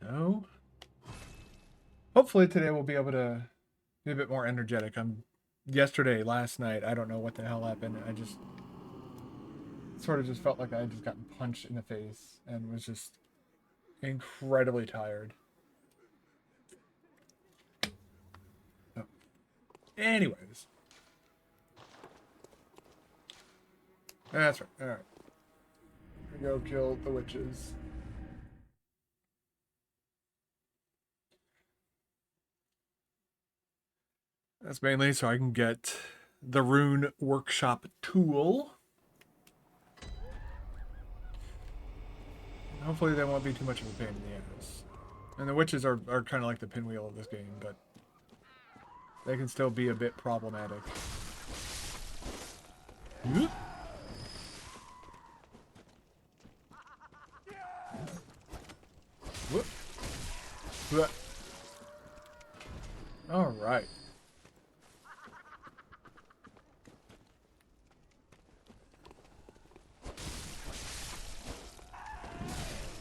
So, hopefully today we'll be able to be a bit more energetic. Last night, I don't know what the hell happened. I just sort of just felt like I had just gotten punched in the face and was just incredibly tired. So, anyways, that's right. All right, we go kill the witches. That's mainly so I can get the rune workshop tool. Hopefully, they won't be too much of a pain in the ass. And the witches are kind of like the pinwheel of this game, but they can still be a bit problematic. All right.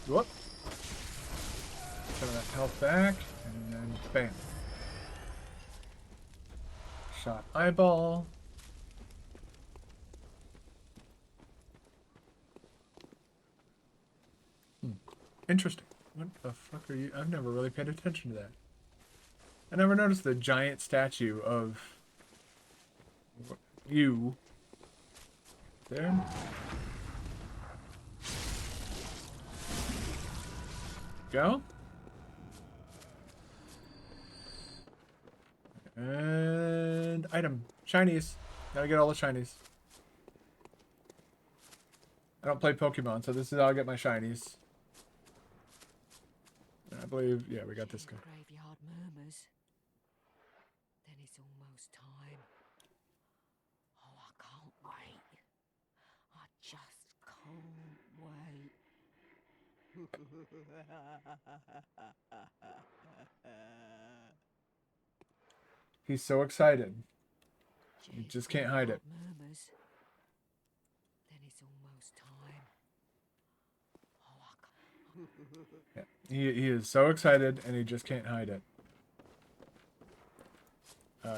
Whoop. Some of that health back, and then bam. Shot eyeball. Interesting. What the fuck are you? I've never really paid attention to that. I never noticed the giant statue of you there. Go. And item. Shinies. Gotta get all the shinies. I don't play Pokemon, so this is how I get my shinies. I believe, yeah, we got this guy. Graveyard murmurs. Then it's almost time. Oh, I can't wait. I just can't wait. He's so excited. You just can't hide it. Murmurs. Then it's almost time. Oh, I can't. Yeah, he is so excited, and he just can't hide it.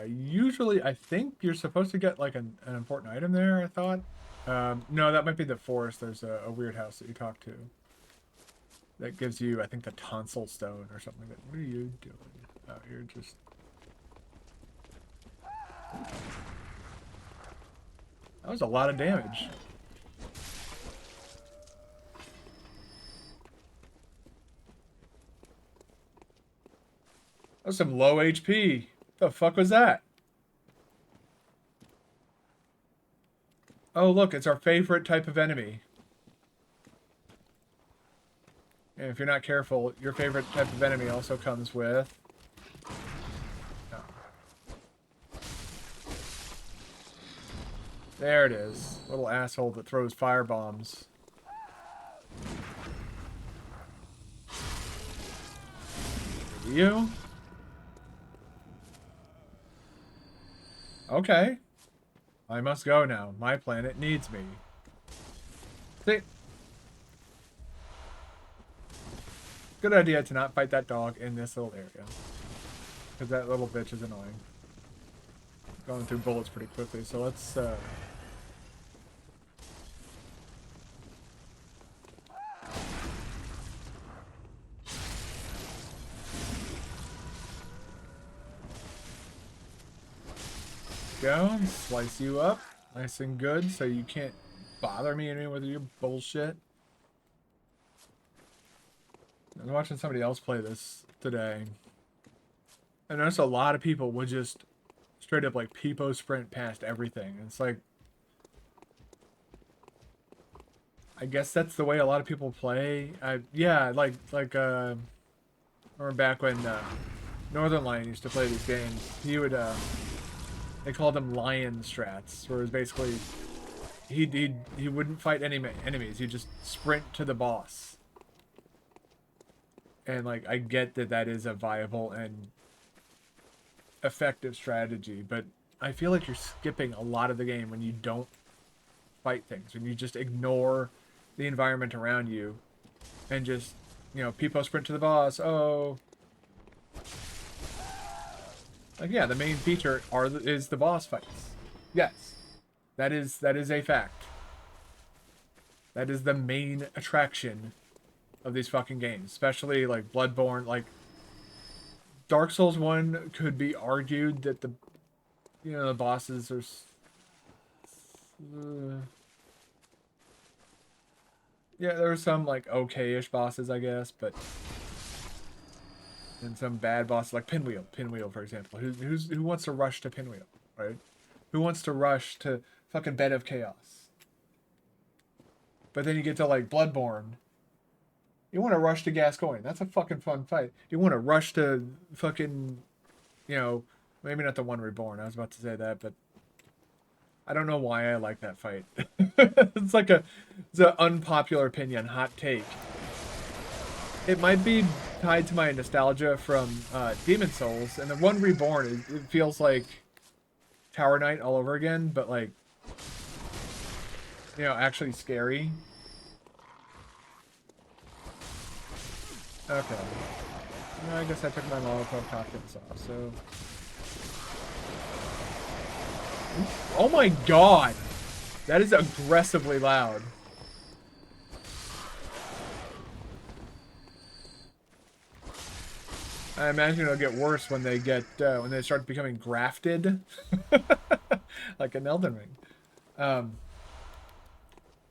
Usually, I think you're supposed to get like an important item there, I thought. No, that might be the forest. There's a weird house that you talk to. That gives you, I think, the tonsil stone or something. What are you doing? Oh, you're just... That was a lot of damage. That was some low HP. The fuck was that? Oh, look, it's our favorite type of enemy. And if you're not careful, your favorite type of enemy also comes with... Oh. There it is. Little asshole that throws fire bombs. You? Okay. I must go now. My planet needs me. See? Good idea to not fight that dog in this little area. Because that little bitch is annoying. Going through bullets pretty quickly, so let's, go and slice you up nice and good so you can't bother me anymore with your bullshit. I was watching somebody else play this today. I noticed a lot of people would just straight up like peepo sprint past everything. It's like, I guess that's the way a lot of people play. Yeah, remember back when Northern Lion used to play these games. He would they called them lion strats, where it was basically he wouldn't fight any enemies. He'd just sprint to the boss. And like I get that that is a viable and effective strategy, but I feel like you're skipping a lot of the game when you don't fight things, when you just ignore the environment around you and just you know, people sprint to the boss. Oh, like yeah, the main feature is the boss fights. Yes, that is a fact. That is the main attraction of these fucking games, especially like Bloodborne. Like Dark Souls 1 could be argued that the bosses are yeah, there were some like okay-ish bosses, I guess, but and some bad bosses like Pinwheel for example. Who wants to rush to Pinwheel, right? Who wants to rush to fucking Bed of Chaos? But then you get to like Bloodborne. You want to rush to Gascoigne. That's a fucking fun fight. You want to rush to fucking, maybe not the one Reborn. I was about to say that, but I don't know why I like that fight. It's an unpopular opinion, hot take. It might be tied to my nostalgia from Demon Souls, and the one Reborn, it feels like Tower Knight all over again, but like, actually scary. Okay. Well, I guess I took my Molotov cocktails off, so... Oh my god! That is aggressively loud. I imagine it'll get worse when they start becoming grafted. Like an Elden Ring.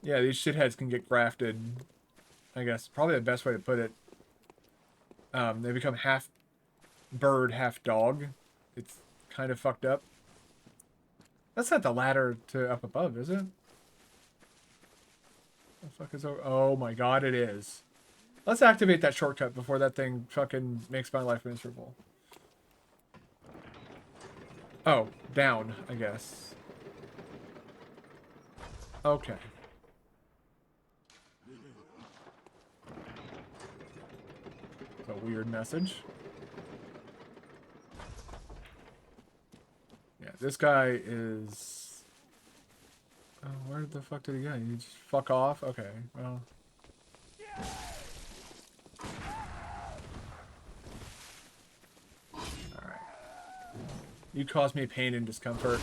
Yeah, these shitheads can get grafted, I guess. Probably the best way to put it. They become half bird, half dog. It's kind of fucked up. That's not the ladder to up above, is it? The fuck is over? Oh my god, it is. Let's activate that shortcut before that thing fucking makes my life miserable. Oh, down, I guess. Okay. It's a weird message. Yeah, this guy is... Oh, where the fuck did he go? He just fuck off? Okay, well... Alright. You cause me pain and discomfort.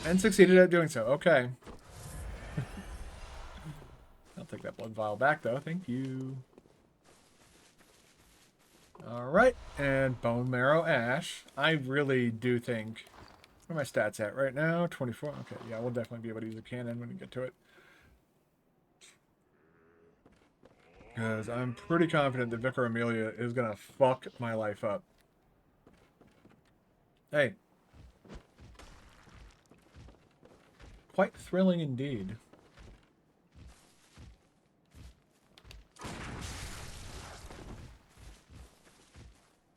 And succeeded at doing so. Okay. I'll take that blood vial back, though. Thank you. Alright. And bone marrow ash. I really do think... Where are my stats at right now? 24. Okay, yeah, we'll definitely be able to use a cannon when we get to it. Because I'm pretty confident that Vicar Amelia is going to fuck my life up. Hey. Quite thrilling indeed.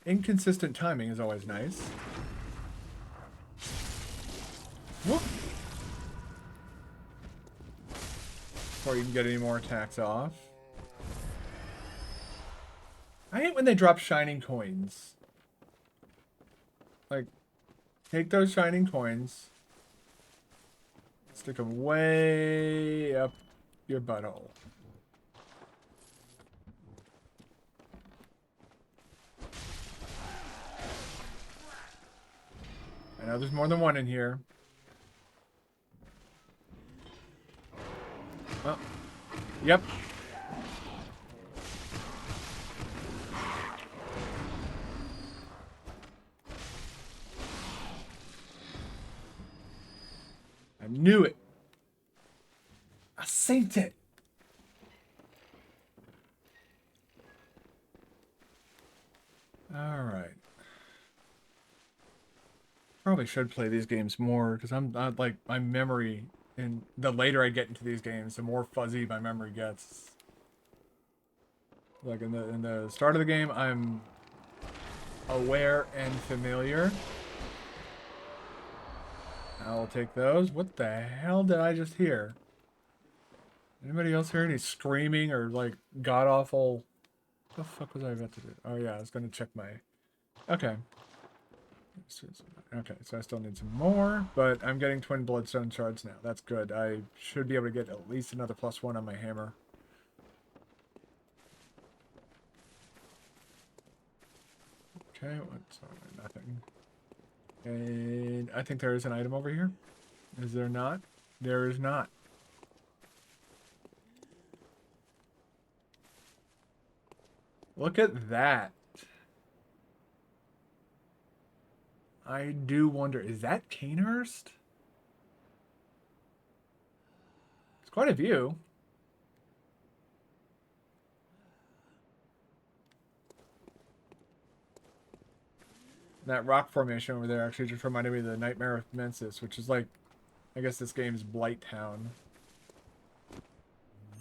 Inconsistent timing is always nice. Whoop. Before you can get any more attacks off. I hate when they drop shining coins. Like, take those shining coins. Stick them way up your butthole. I know there's more than one in here. Oh. Yep. I knew it. I synced it. All right. Probably should play these games more because I'm not like my memory, and the later I get into these games, the more fuzzy my memory gets. Like in the start of the game, I'm aware and familiar. I'll take those. What the hell did I just hear? Anybody else hear any screaming or like god awful? What the fuck was I about to do? Oh yeah, I was gonna check my. Okay. Okay, so I still need some more, but I'm getting twin bloodstone shards now. That's good. I should be able to get at least another +1 on my hammer. Okay, what's nothing. And I think there is an item over here. Is there not? There is not. Look at that. I do wonder, is that Canehurst? It's quite a view. That rock formation over there actually just reminded me of the Nightmare of Mensis, which is like, I guess this game's Blight Town.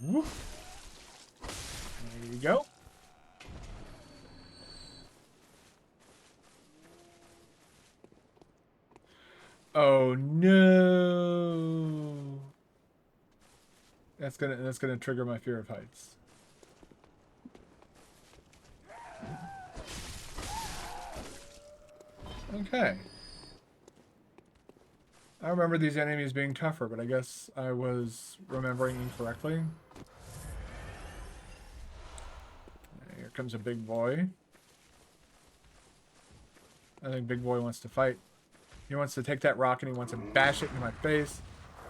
Whoop. There you go. Oh no. That's gonna trigger my fear of heights. Okay. I remember these enemies being tougher, but I guess I was remembering incorrectly. Here comes a big boy. I think big boy wants to fight. He wants to take that rock and he wants to bash it in my face.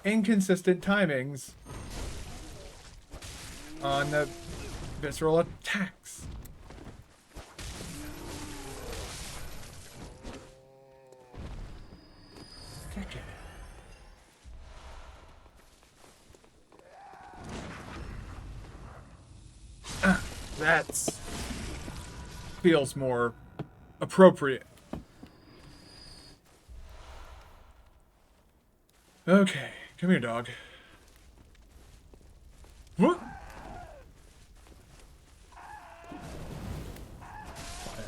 Inconsistent timings on the visceral attacks. Kick it. That's feels more appropriate. Okay, come here, dog. Whoop.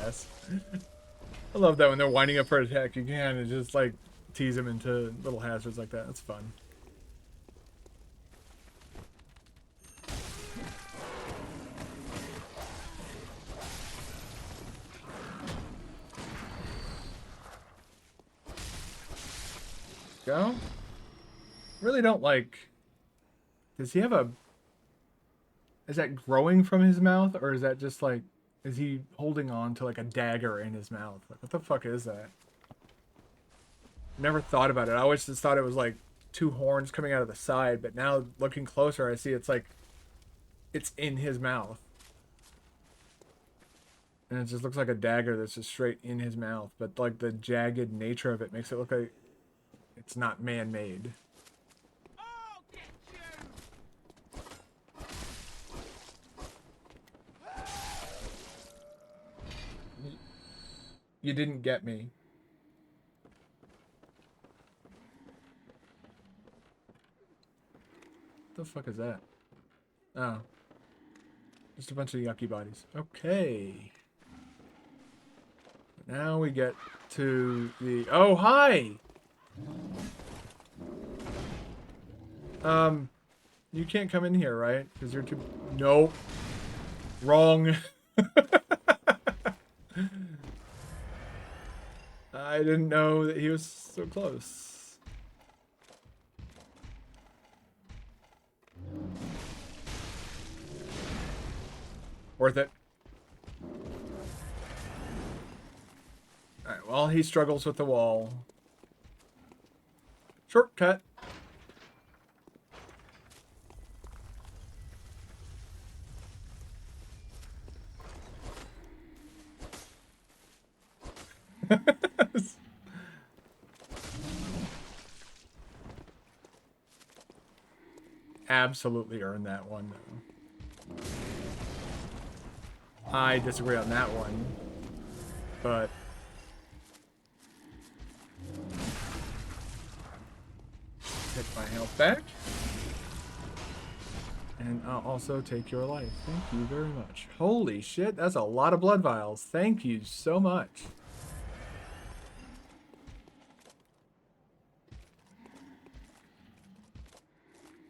Yes. I love that when they're winding up for an attack, you can just like tease them into little hazards like that. That's fun. Go. Really don't like. Does he have a? Is that growing from his mouth, or is that just like? Is he holding on to like a dagger in his mouth? Like, what the fuck is that? Never thought about it. I always just thought it was like two horns coming out of the side, but now looking closer, I see it's like it's in his mouth. And it just looks like a dagger that's just straight in his mouth, but like the jagged nature of it makes it look like it's not man-made. You didn't get me. What the fuck is that? Oh. Just a bunch of yucky bodies. Okay. Now we get to the... Oh, hi! You can't come in here, right? Because you're too... Nope. Wrong. I didn't know that he was so close. Worth it. Alright, well, he struggles with the wall. Shortcut. Absolutely earned that one, though. I disagree on that one, but... Take my health back. And I'll also take your life. Thank you very much. Holy shit, that's a lot of blood vials. Thank you so much.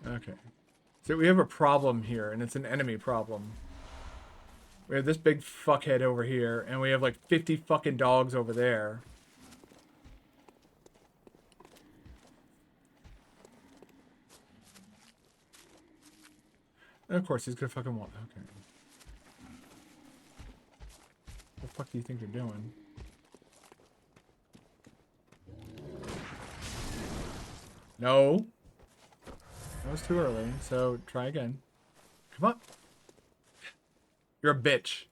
Okay. So we have a problem here, and it's an enemy problem. We have this big fuckhead over here, and we have like 50 fucking dogs over there. And of course, he's gonna fucking want. Okay. What the fuck do you think you're doing? No. That was too early, so try again. Come on. You're a bitch.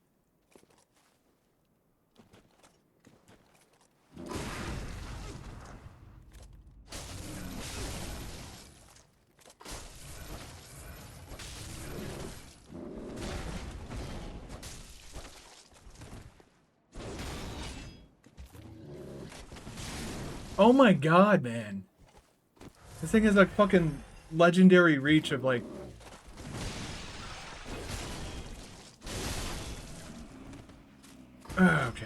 Oh my god, man. This thing has a fucking legendary reach of like... Okay.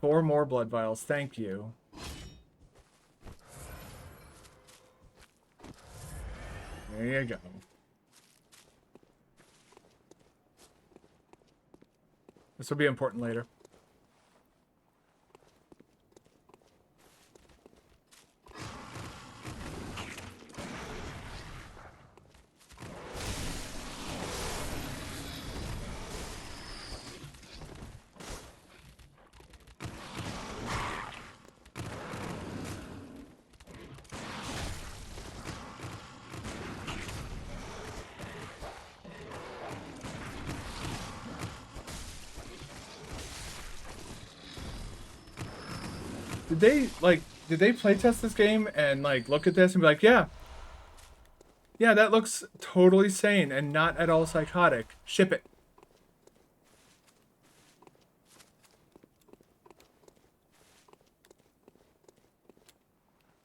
4 more blood vials, thank you. There you go. This will be important later. Did they playtest this game and like look at this and be like, yeah, that looks totally sane and not at all psychotic. Ship it.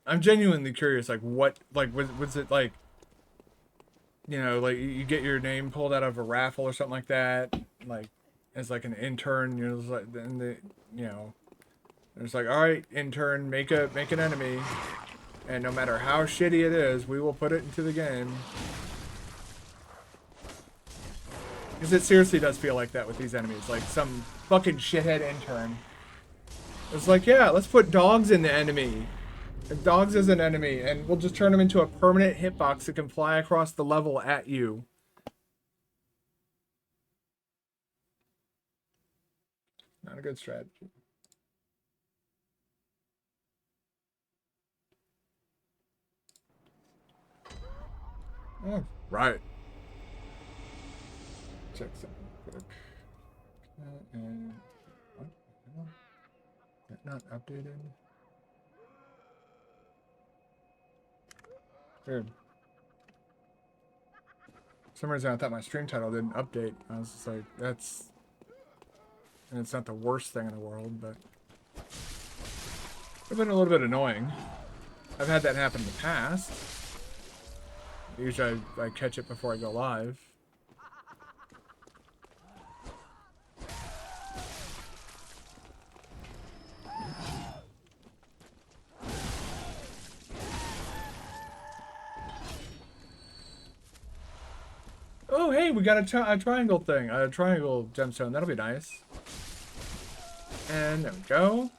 I'm genuinely curious, like what, like was it like, you know, like you get your name pulled out of a raffle or something like that, like as like an intern, you know, it's like then the, you know, it's like, all right, intern, make an enemy, and no matter how shitty it is, we will put it into the game. Because it seriously does feel like that with these enemies, like some fucking shithead intern. It's like, yeah, let's put dogs in the enemy. Dogs as an enemy, and we'll just turn them into a permanent hitbox that can fly across the level at you. Not a good strategy. Oh, right. Check something quick. And what? That not updated. Weird. For some reason I thought my stream title didn't update. I was just like, that's... And it's not the worst thing in the world, but... It's been a little bit annoying. I've had that happen in the past. Usually I catch it before I go live. Oh, hey, we got a triangle thing. A triangle gemstone. That'll be nice. And there we go.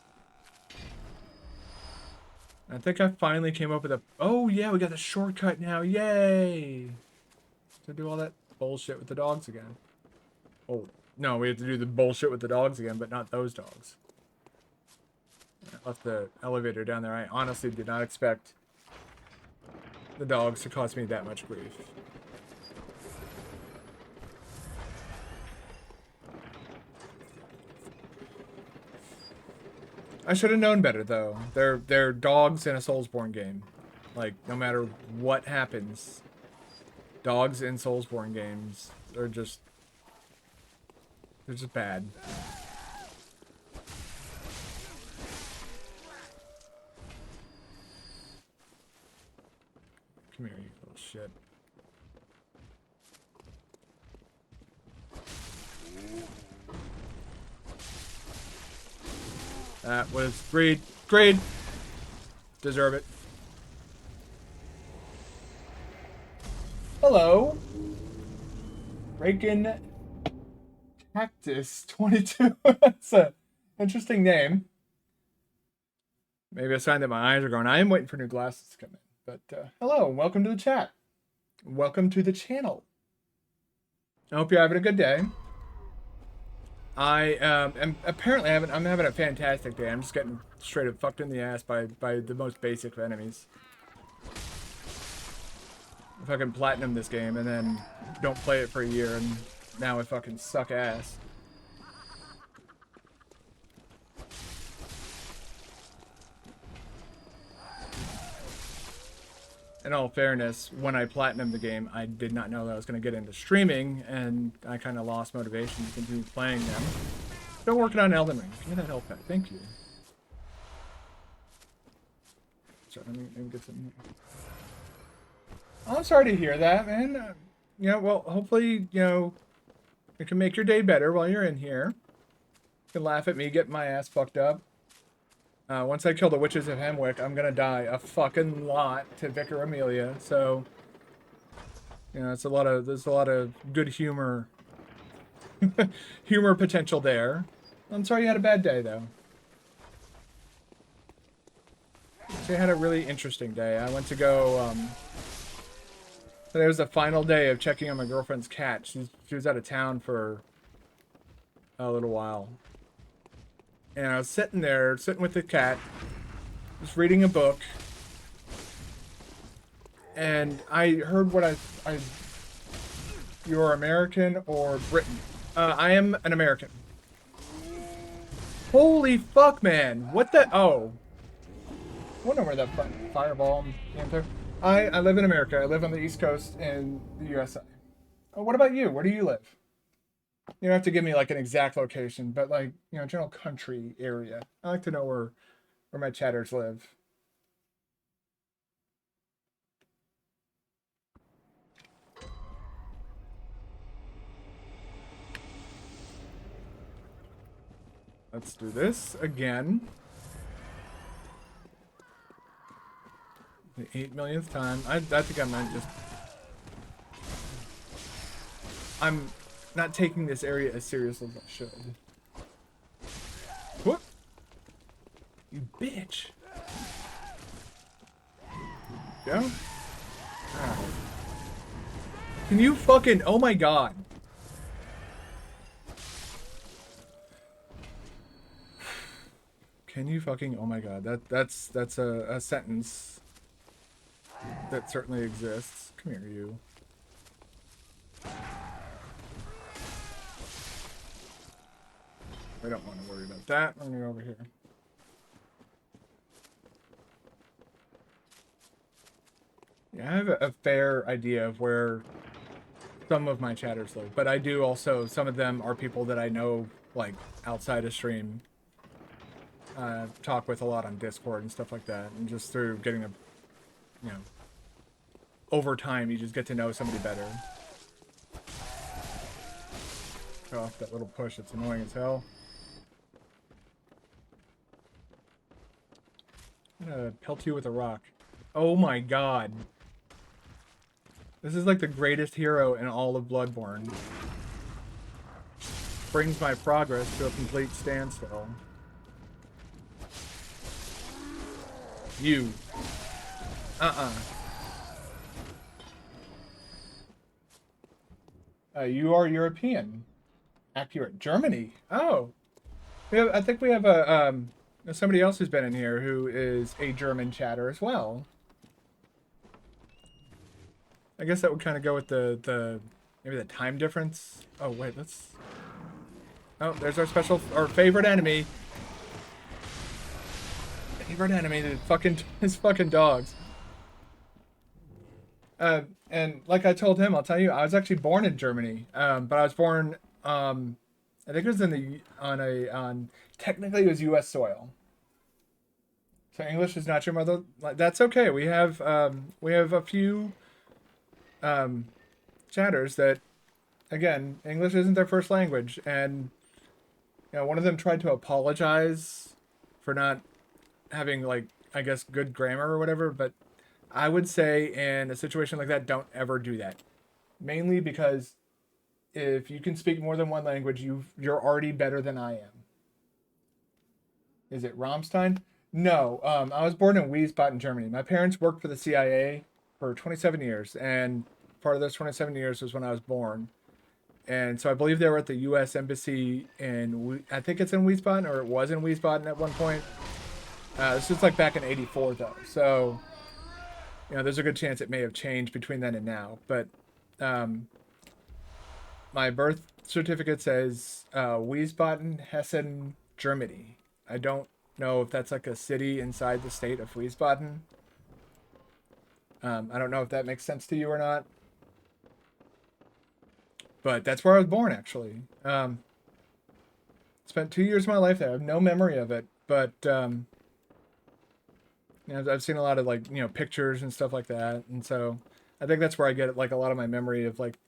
I think I finally came up with a... Oh, yeah, we got the shortcut now. Yay! To do all that bullshit with the dogs again. Oh, no, we have to do the bullshit with the dogs again, but not those dogs. I left the elevator down there. I honestly did not expect the dogs to cause me that much grief. I should have known better, though. They're dogs in a Soulsborne game. Like, no matter what happens, dogs in Soulsborne games are just... They're just bad. Come here, you little shit. That was greed. Greed! Deserve it. Hello. Raken Cactus 22. That's an interesting name. Maybe a sign that my eyes are going. I am waiting for new glasses to come in. But hello and welcome to the chat. Welcome to the channel. I hope you're having a good day. I am apparently I'm having a fantastic day. I'm just getting straight up fucked in the ass by the most basic of enemies. If I can platinum this game and then don't play it for a year and now I fucking suck ass. In all fairness, when I platinumed the game, I did not know that I was going to get into streaming, and I kind of lost motivation to continue playing them. Still working on Elden Ring. Give me that health pack. Thank you. Sorry, let me get some. I'm sorry to hear that, man. You know, well, hopefully, you know, it can make your day better while you're in here. You can laugh at me getting my ass fucked up. Once I kill the Witches of Hemwick, I'm gonna die a fucking lot to Vicar Amelia, so you know, there's a lot of good humor humor potential there. I'm sorry you had a bad day though. So I had a really interesting day. I went to go today was the final day of checking on my girlfriend's cat. She was out of town for a little while. And I was sitting there, sitting with the cat, just reading a book. And I heard what I you're American or Britain. I am an American. Holy fuck, man. What the? Oh. I wonder where that fireball came through. I live in America. I live on the East Coast in the USA. Oh, what about you? Where do you live? You don't have to give me like an exact location, but like, you know, general country area. I like to know where my chatters live. Let's do this again. The 8 millionth time. I think I might just... I'm not taking this area as serious as I should. Whoop! You bitch! Go. Ah. Can you fucking... Oh my god. Can you fucking... Oh my god. That's a sentence that certainly exists. Come here, you. I don't want to worry about that. I'm gonna go over here. Yeah, I have a fair idea of where some of my chatters live, but I do also, some of them are people that I know, like, outside of stream. Talk with a lot on Discord and stuff like that, and just through getting a, you know, over time, you just get to know somebody better. Cut off that little push, it's annoying as hell. I'm gonna pelt you with a rock. Oh my god. This is like the greatest hero in all of Bloodborne. Brings my progress to a complete standstill. You. You are European. Accurate. Germany. Oh. I think we have a somebody else who's been in here who is a German chatter as well. I guess that would kind of go with the maybe the time difference. Oh wait, let's. Oh, there's our favorite enemy. Favorite enemy, his fucking dogs. And like I told him, I'll tell you, I was actually born in Germany. But I was born, I think it was on technically it was U.S. soil. So English is not your mother. That's okay. We have a few chatters that, again, English isn't their first language, and you know, one of them tried to apologize for not having, like, I guess, good grammar or whatever, but I would say in a situation like that, don't ever do that. Mainly because if you can speak more than one language, you're already better than I am. Is it Rammstein? No, I was born in Wiesbaden, Germany. My parents worked for the CIA for 27 years, and part of those 27 years was when I was born. And so I believe they were at the U.S. Embassy in, I think it's in Wiesbaden, or it was in Wiesbaden at one point. This is like back in '84 though, so there's a good chance it may have changed between then and now. But my birth certificate says Wiesbaden, Hessen, Germany. I don't know if that's like a city inside the state of Wiesbaden. I don't know if that makes sense to you or not. But that's where I was born, actually. Spent 2 years of my life there. I have no memory of it, but I've seen a lot of like pictures and stuff like that, and so I think that's where I get like a lot of my memory of like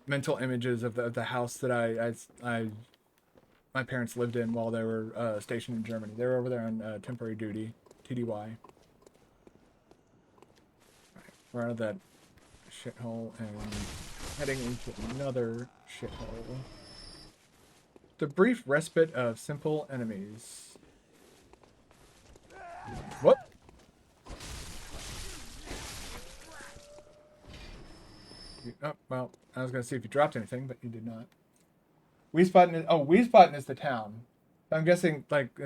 mental images of the house that I my parents lived in while they were stationed in Germany. They were over there on temporary duty, TDY. We're out of that shithole and heading into another shithole. The brief respite of simple enemies. What? Oh, well, I was going to see if you dropped anything, but you did not. Wiesbaden is the town. I'm guessing, like,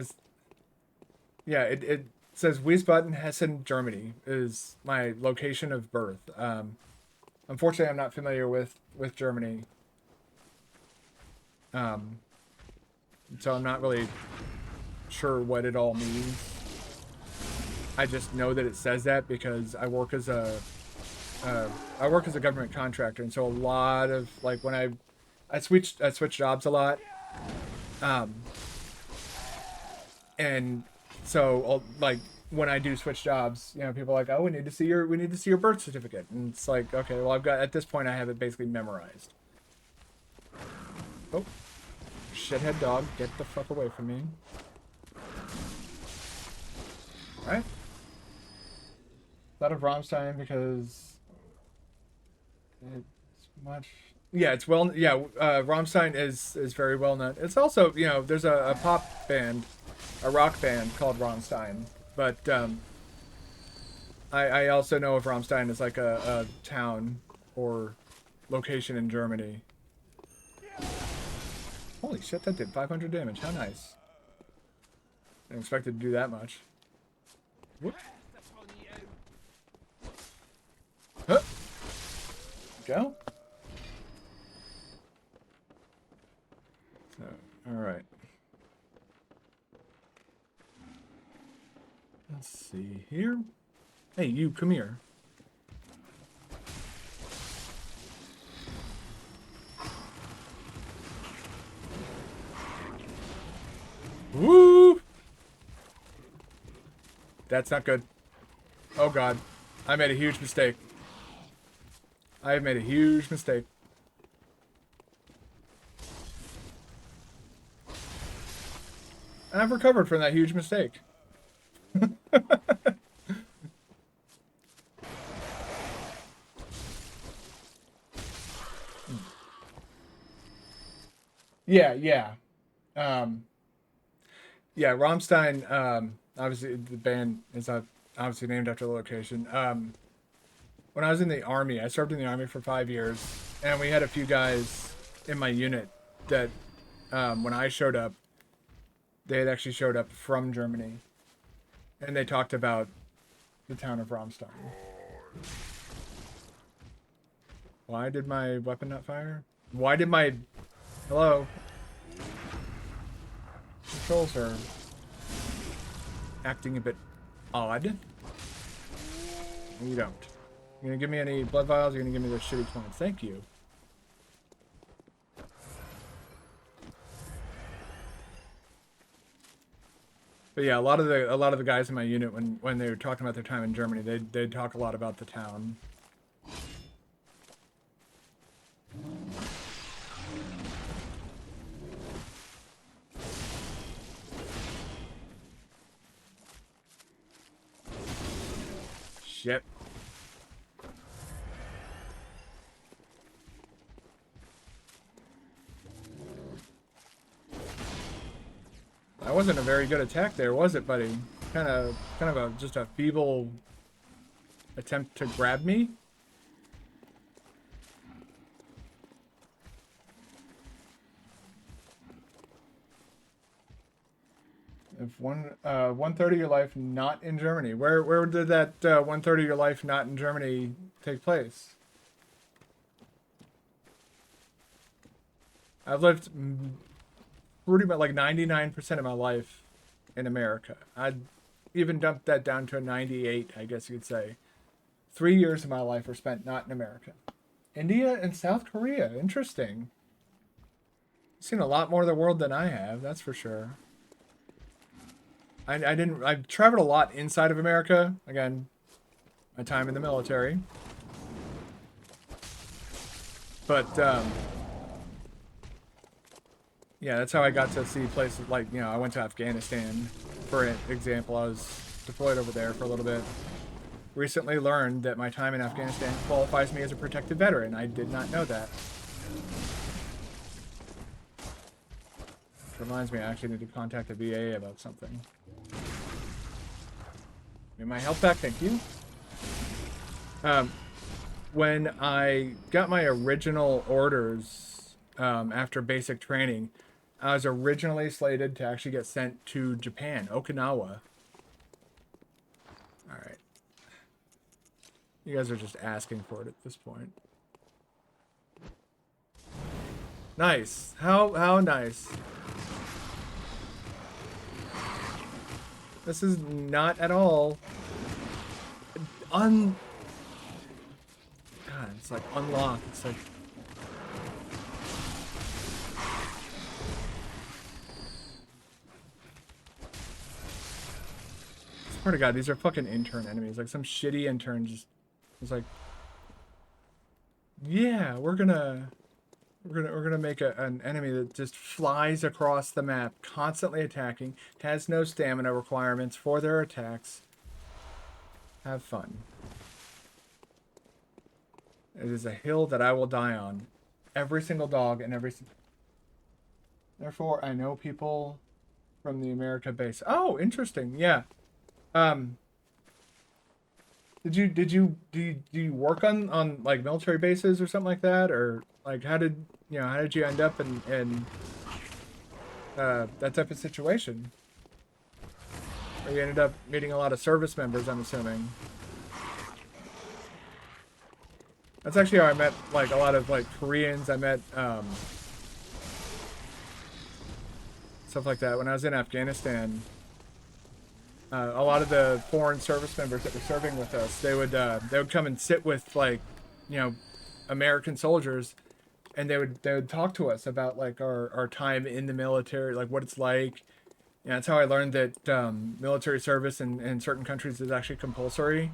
it says Wiesbaden, Hessen, Germany is my location of birth. Unfortunately, I'm not familiar with Germany. So I'm not really sure what it all means. I just know that it says that because I work as a government contractor, and so a lot of like when I switch jobs a lot, and so like when I do switch jobs, people are like, oh, we need to see your birth certificate, and it's like, okay, well, at this point I have it basically memorized. Oh, shithead dog, get the fuck away from me! All right. Thought of Rammstein because it's much. Yeah, it's well. Yeah, Rammstein is very well known. It's also there's a pop band, a rock band called Rammstein, but I also know of Rammstein as like a town or location in Germany. Holy shit, that did 500 damage. How nice. Didn't expect it to do that much. Whoop. Huh. Go. So, all right. Let's see here. Hey, you, come here. Woo! That's not good. Oh god. I made a huge mistake. I have made a huge mistake. And I've recovered from that huge mistake. Yeah. Yeah, Rammstein, obviously the band is obviously named after the location. When I was in the Army, I served in the Army for 5 years, and we had a few guys in my unit that, when I showed up, they had actually showed up from Germany, and they talked about the town of Rammstein. Why did my weapon not fire? Why did my... Hello? Controls are acting a bit odd. You don't. You gonna give me any blood vials? You're gonna give me those shitty coins. Thank you. But yeah, a lot of the guys in my unit when they were talking about their time in Germany, they'd talk a lot about the town. Shit. That wasn't a very good attack there, was it, buddy? Kind of just a feeble attempt to grab me. One third of your life not in Germany. Where did that 1/3 of your life not in Germany take place? I've lived pretty much like 99% of my life in America. I'd even dumped that down to a 98, I guess you'd say. 3 years of my life were spent not in America. India and South Korea. Interesting. I've seen a lot more of the world than I have, that's for sure. I've traveled a lot inside of America. Again, my time in the military. But, yeah, that's how I got to see places like, I went to Afghanistan, for example. I was deployed over there for a little bit. Recently learned that my time in Afghanistan qualifies me as a protected veteran. I did not know that. Which reminds me, I actually need to contact the VA about something. Need my health back, thank you. When I got my original orders after basic training, I was originally slated to actually get sent to Japan, Okinawa. Alright. You guys are just asking for it at this point. Nice. How nice. This is not at all God, it's like unlocked. It's like I swear to God, these are fucking intern enemies. Like some shitty intern just was like, yeah, we're gonna make an enemy that just flies across the map, constantly attacking, has no stamina requirements for their attacks. Have fun. It is a hill that I will die on. Every single dog and every. Therefore, I know people from the America base. Oh, interesting. Yeah. Do you work on like military bases or something like that, or like how did you end up in that type of situation? Or you ended up meeting a lot of service members, I'm assuming. That's actually how I met like a lot of like Koreans. I met stuff like that when I was in Afghanistan. A lot of the foreign service members that were serving with us, they would come and sit with like, American soldiers, and they would talk to us about like our time in the military, like what it's like. Yeah, that's how I learned that military service in certain countries is actually compulsory,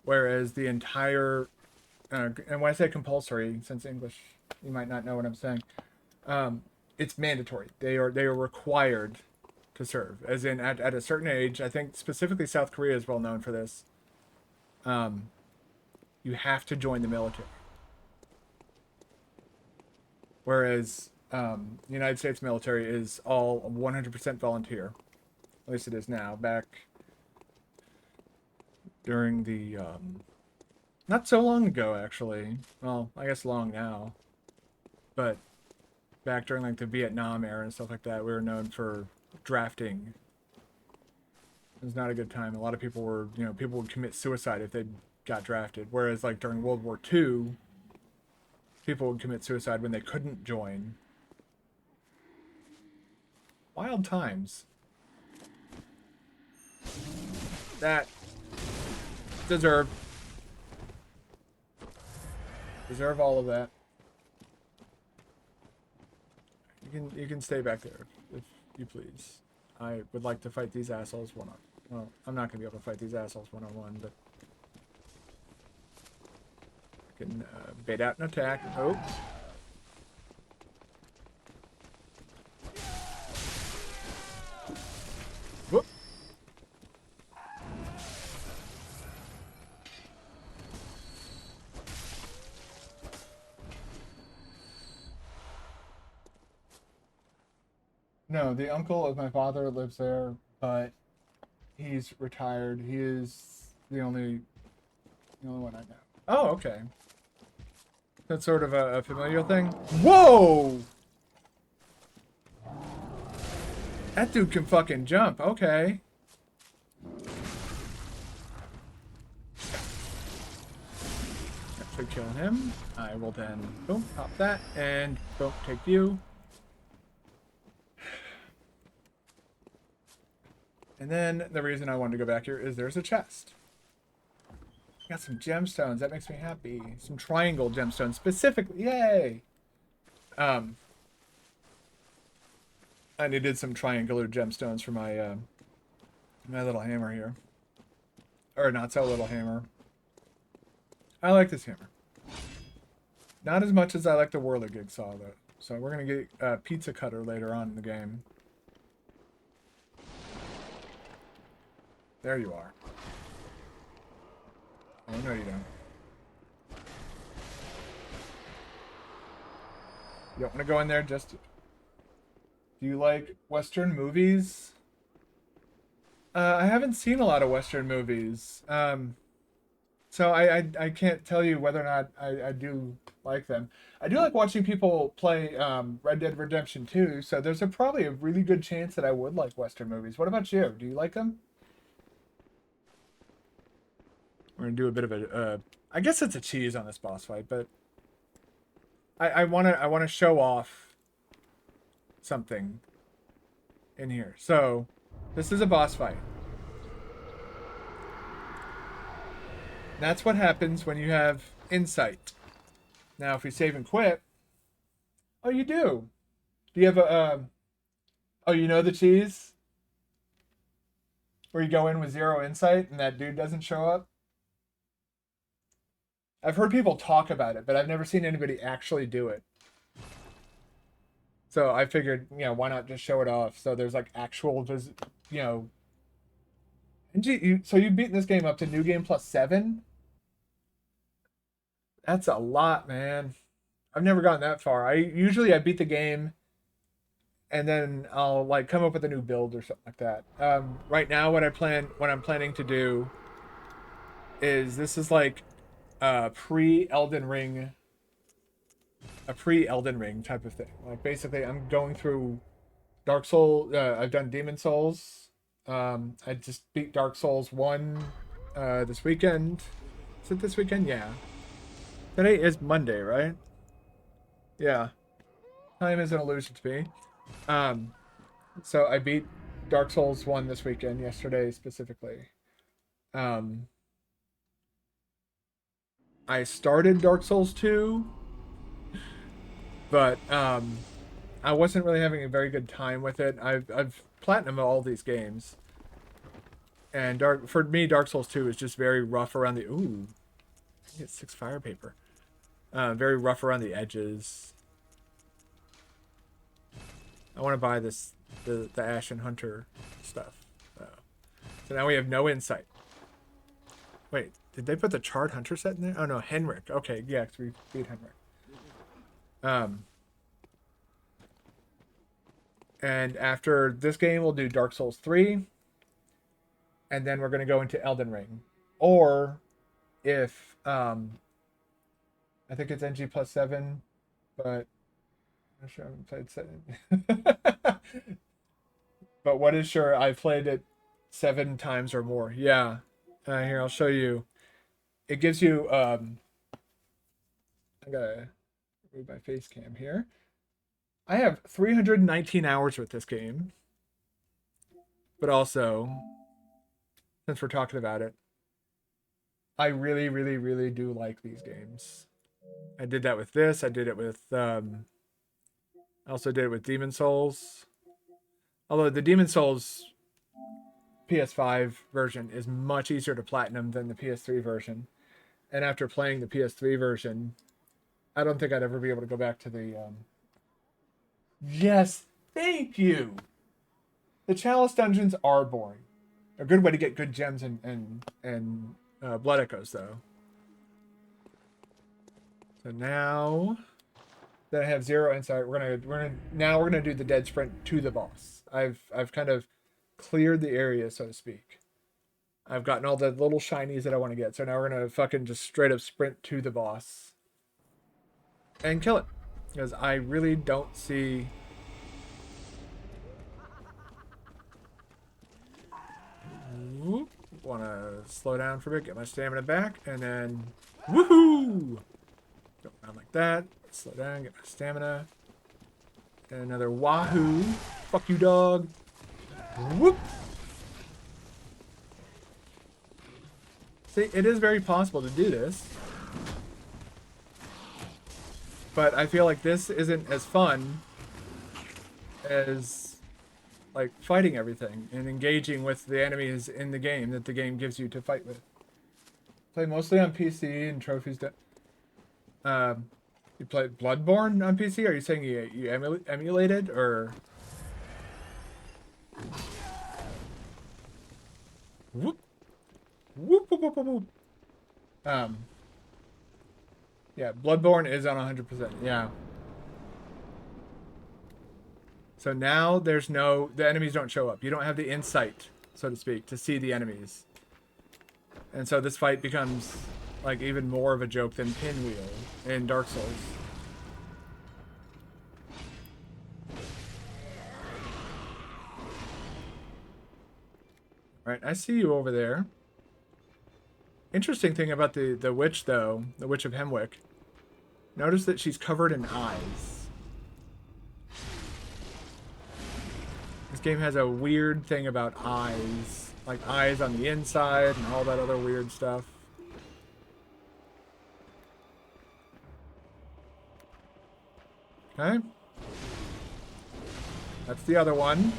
whereas the entire and when I say compulsory, since English, you might not know what I'm saying. It's mandatory. They are required to serve, as in at a certain age. I think specifically South Korea is well known for this. You have to join the military, whereas the United States military is all 100% volunteer. At least it is now. Back during the not so long ago, actually. Well, I guess long now, but back during like the Vietnam era and stuff like that, we were known for drafting. It was not a good time. A lot of people were, people would commit suicide if they got drafted. Whereas like during World War II, people would commit suicide when they couldn't join. Wild times. That deserve all of that. You can stay back there if you please. I would like to fight these assholes one on. Well, I'm not gonna be able to fight these assholes one on one, but I can bait out an attack. Oh. Whoop. No, the uncle of my father lives there, but he's retired. He is the only one I know. Oh, okay. That's sort of a familial thing. Whoa! That dude can fucking jump. Okay. After killing him, I will then boom, pop that, and boom, take you. And then the reason I wanted to go back here is there's a chest. Got some gemstones. That makes me happy. Some triangle gemstones specifically. Yay! I needed some triangular gemstones for my my little hammer here, or not so little hammer. I like this hammer. Not as much as I like the Whirligig saw though. So we're gonna get a pizza cutter later on in the game. There you are. Oh no, you don't. You don't want to go in there just. Do you like Western movies? I haven't seen a lot of Western movies. So I can't tell you whether or not I do like them. I do like watching people play Red Dead Redemption 2, so there's probably a really good chance that I would like Western movies. What about you? Do you like them? We're gonna do a bit of a I guess it's a cheese on this boss fight, but I wanna show off something in here. So this is a boss fight. That's what happens when you have insight. Now, if we save and quit, oh, you do. Do you have a? Oh, you know the cheese where you go in with 0 insight and that dude doesn't show up. I've heard people talk about it, but I've never seen anybody actually do it. So I figured, why not just show it off? So there's like actual, just so you've beaten this game up to new game plus 7. That's a lot, man. I've never gotten that far. I beat the game and then I'll like come up with a new build or something like that. Right now what I'm planning to do is this is like a pre-Elden Ring type of thing. Like basically I'm going through Dark Souls, I've done Demon Souls. I just beat Dark Souls 1 this weekend. Is it this weekend? Yeah. Today is Monday, right? Yeah. Time is an illusion to me. So I beat Dark Souls 1 this weekend, yesterday specifically. I started Dark Souls 2, but I wasn't really having a very good time with it. I've platinumed all these games. And for me, Dark Souls 2 is just very rough around the I get 6 fire paper. Very rough around the edges. I want to buy the Ashen Hunter stuff. So now we have no insight. Wait, did they put the Charred Hunter set in there? Oh no, Henrik. Okay, yeah, because we beat Henrik. And after this game, we'll do Dark Souls 3. And then we're going to go into Elden Ring. Or if, I think it's NG plus 7, but I'm not sure I haven't played 7. But what is sure, I've played it 7 times or more. Yeah. Here, I'll show you. It gives you, I gotta move my face cam here. I have 319 hours with this game. But also, since we're talking about it, I really, really, really do like these games. I did that with this. I did it with, I also did it with Demon Souls. Although the Demon Souls PS5 version is much easier to platinum than the PS3 version. And after playing the PS3 version, I don't think I'd ever be able to go back to the... Yes, thank you! The Chalice dungeons are boring. A good way to get good gems and blood echoes, though. So now that I have 0 insight, we're gonna do the dead sprint to the boss. I've kind of cleared the area, so to speak. I've gotten all the little shinies that I want to get. So now we're gonna fucking just straight up sprint to the boss and kill it, because I really don't see want to slow down for a bit, get my stamina back, and then woohoo! Go around like that. Slow down, get my stamina. And another wahoo. Fuck you, dog. Whoop! See, it is very possible to do this. But I feel like this isn't as fun as like fighting everything and engaging with the enemies in the game that the game gives you to fight with. Play mostly on PC and trophies. You played Bloodborne on PC? Are you saying you emulated or? Whoop. Whoop, whoop, whoop, whoop, whoop. Yeah, Bloodborne is on 100%. Yeah. So now there's no, the enemies don't show up. You don't have the insight, so to speak, to see the enemies. And so this fight becomes like even more of a joke than Pinwheel in Dark Souls. All right, I see you over there. Interesting thing about the witch, though, the Witch of Hemwick. Notice that she's covered in eyes. This game has a weird thing about eyes. Like eyes on the inside and all that other weird stuff. Okay. That's the other one.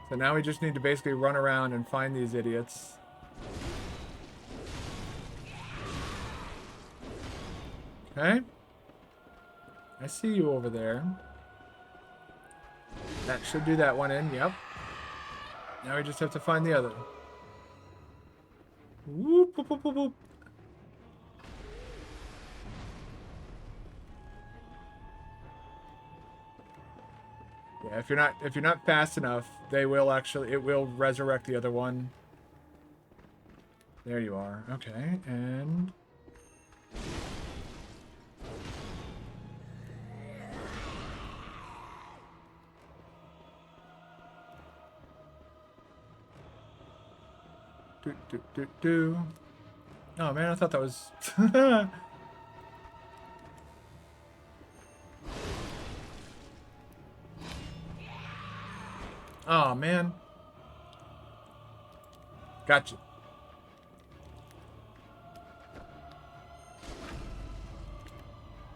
So now we just need to basically run around and find these idiots. Okay. I see you over there. That should do that one in, yep. Now we just have to find the other. Whoop, whoop, whoop, whoop, whoop. Yeah, if you're not fast enough, they will actually, it will resurrect the other one. There you are. Okay, and do. Oh man, I thought that was oh man. Gotcha.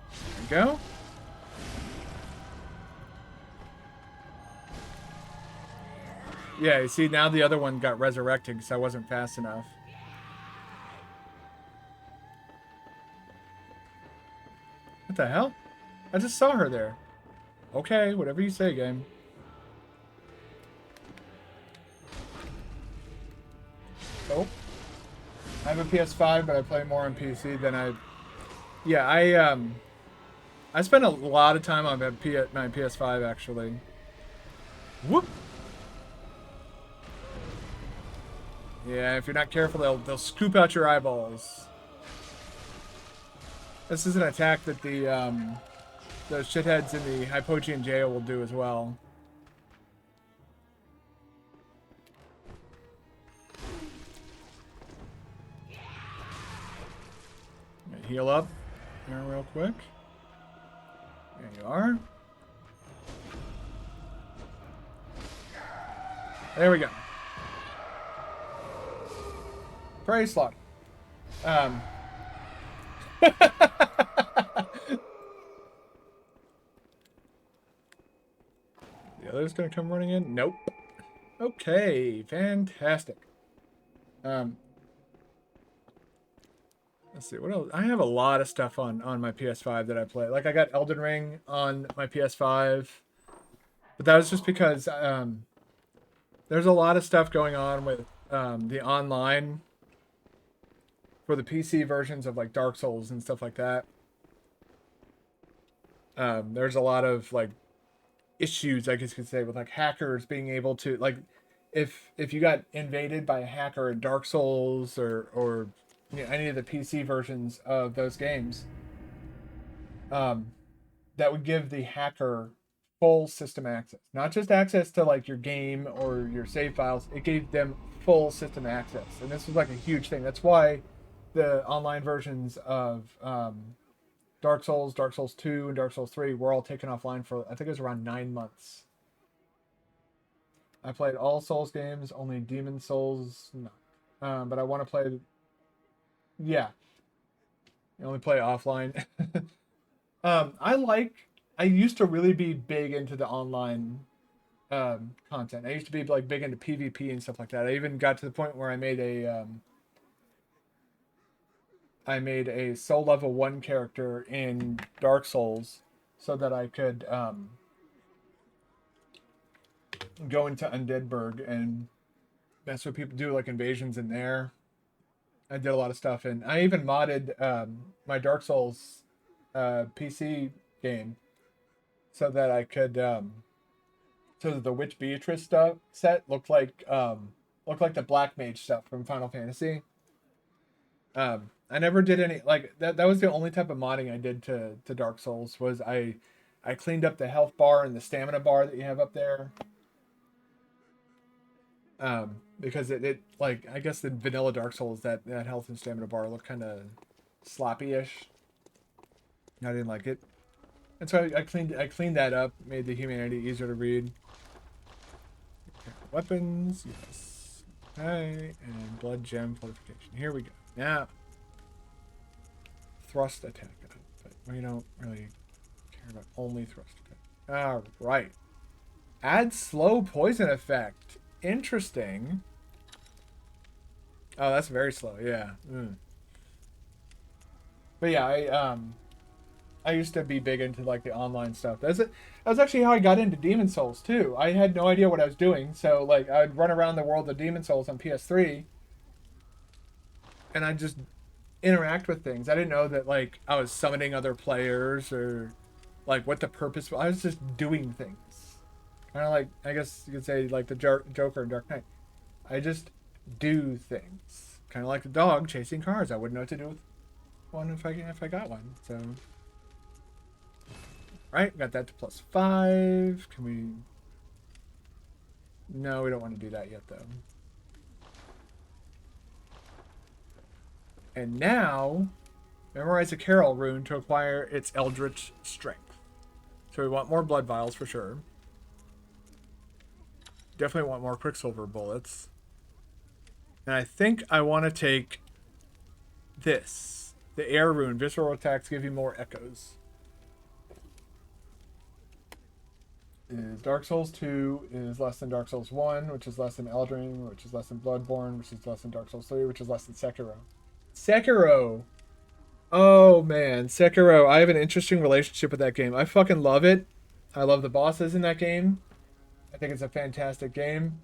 There we go. Yeah, you see, now the other one got resurrected because I wasn't fast enough. What the hell? I just saw her there. Okay, whatever you say, game. Oh. I have a PS5, but I play more on PC than I... Yeah, I spent a lot of time on my PS5, actually. Whoop! Yeah, if you're not careful, they'll scoop out your eyeballs. This is an attack that those shitheads in the Hypogean jail will do as well. Heal up here real quick. There you are. There we go. Praise slot. The other's gonna come running in? Nope. Okay, fantastic. Let's see, what else? I have a lot of stuff on my PS5 that I play. Like, I got Elden Ring on my PS5. But that was just because there's a lot of stuff going on with the online for the PC versions of, like, Dark Souls and stuff like that. There's a lot of, like, issues, I guess you could say, with, like, hackers being able to, like, if you got invaded by a hacker in Dark Souls or you know, any of the PC versions of those games, that would give the hacker full system access, not just access to like your game or your save files. It gave them full system access, and this was like a huge thing. That's why the online versions of Dark Souls, Dark Souls 2, and Dark Souls 3 were all taken offline for I think it was around 9 months. I played all Souls games, only Demon Souls no. But I want to play. Yeah, you only play offline. I like. I used to really be big into the online content. I used to be like big into PvP and stuff like that. I even got to the point where I made a soul level 1 character in Dark Souls so that I could go into Undeadburg and that's what people do, like invasions in there. I did a lot of stuff, and I even modded my Dark Souls PC game so that I could so that the Witch Beatrice stuff set looked like the Black Mage stuff from Final Fantasy. I never did any like that. That was the only type of modding I did to Dark Souls. Was I cleaned up the health bar and the stamina bar that you have up there. Because it like I guess the vanilla Dark Souls that health and stamina bar looked kind of sloppy-ish. I didn't like it, and so I cleaned that up, made the humanity easier to read. Okay, weapons, yes. Okay, and blood gem fortification. Here we go. Now, thrust attack, but we don't really care about only thrust attack. All right. Add slow poison effect. Interesting. Oh, that's very slow. Yeah. But yeah, I used to be big into like the online stuff. That was actually how I got into Demon Souls too. I had no idea what I was doing, so like I'd run around the world of Demon Souls on PS3, and I'd just interact with things. I didn't know that like I was summoning other players or like what the purpose was. I was just doing things. Kind of like I guess you could say like the Joker in Dark Knight. I just do things. Kind of like a dog chasing cars. I wouldn't know what to do with one if I got one. So, right, got that to +5. Can we? No, we don't want to do that yet though. And now, memorize a Carol rune to acquire its Eldritch Strength. So we want more blood vials for sure. Definitely want more Quicksilver bullets. And I think I want to take this. The air rune. Visceral attacks give you more echoes. Is Dark Souls 2 is less than Dark Souls 1, which is less than Elden Ring, which is less than Bloodborne, which is less than Dark Souls 3, which is less than Sekiro. Sekiro! Oh man, Sekiro. I have an interesting relationship with that game. I fucking love it. I love the bosses in that game. I think it's a fantastic game.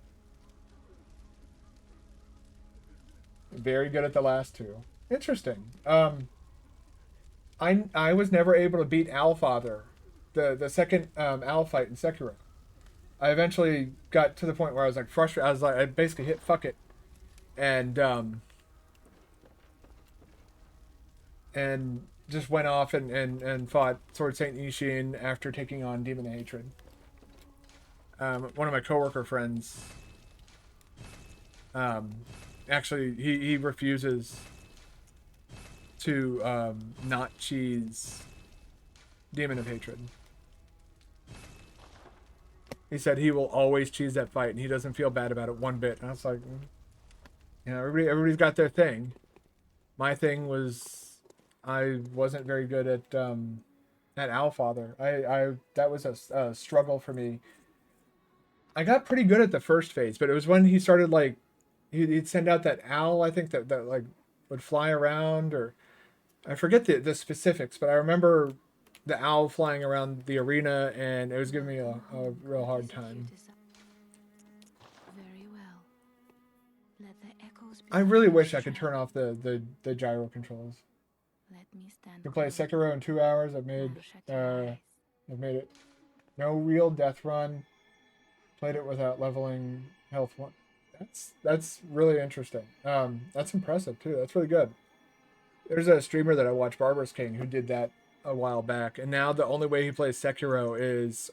Very good at the last two. Interesting. I was never able to beat Owlfather, the second owl fight in Sekiro. I eventually got to the point where I was like frustrated. I was like, I basically hit fuck it, and just went off and fought Sword Saint Ishin after taking on Demon of Hatred. One of my coworker friends, actually, he refuses to not cheese Demon of Hatred. He said he will always cheese that fight, and he doesn't feel bad about it one bit. And I was like, you know, everybody's got their thing. My thing was, I wasn't very good at Owlfather. I that was a struggle for me. I got pretty good at the first phase, but it was when he started like, he'd send out that owl. I think that like would fly around, or I forget the specifics, but I remember the owl flying around the arena, and it was giving me a real hard time. Very well. Let the echoes be I really wish I could turn off the gyro controls. Let me stand. I can play Sekiro in 2 hours. I've made it. No real death run. Played it without leveling health one. That's really interesting. That's impressive too. That's really good. There's a streamer that I watch, Barbarous King, who did that a while back, and now the only way he plays Sekiro is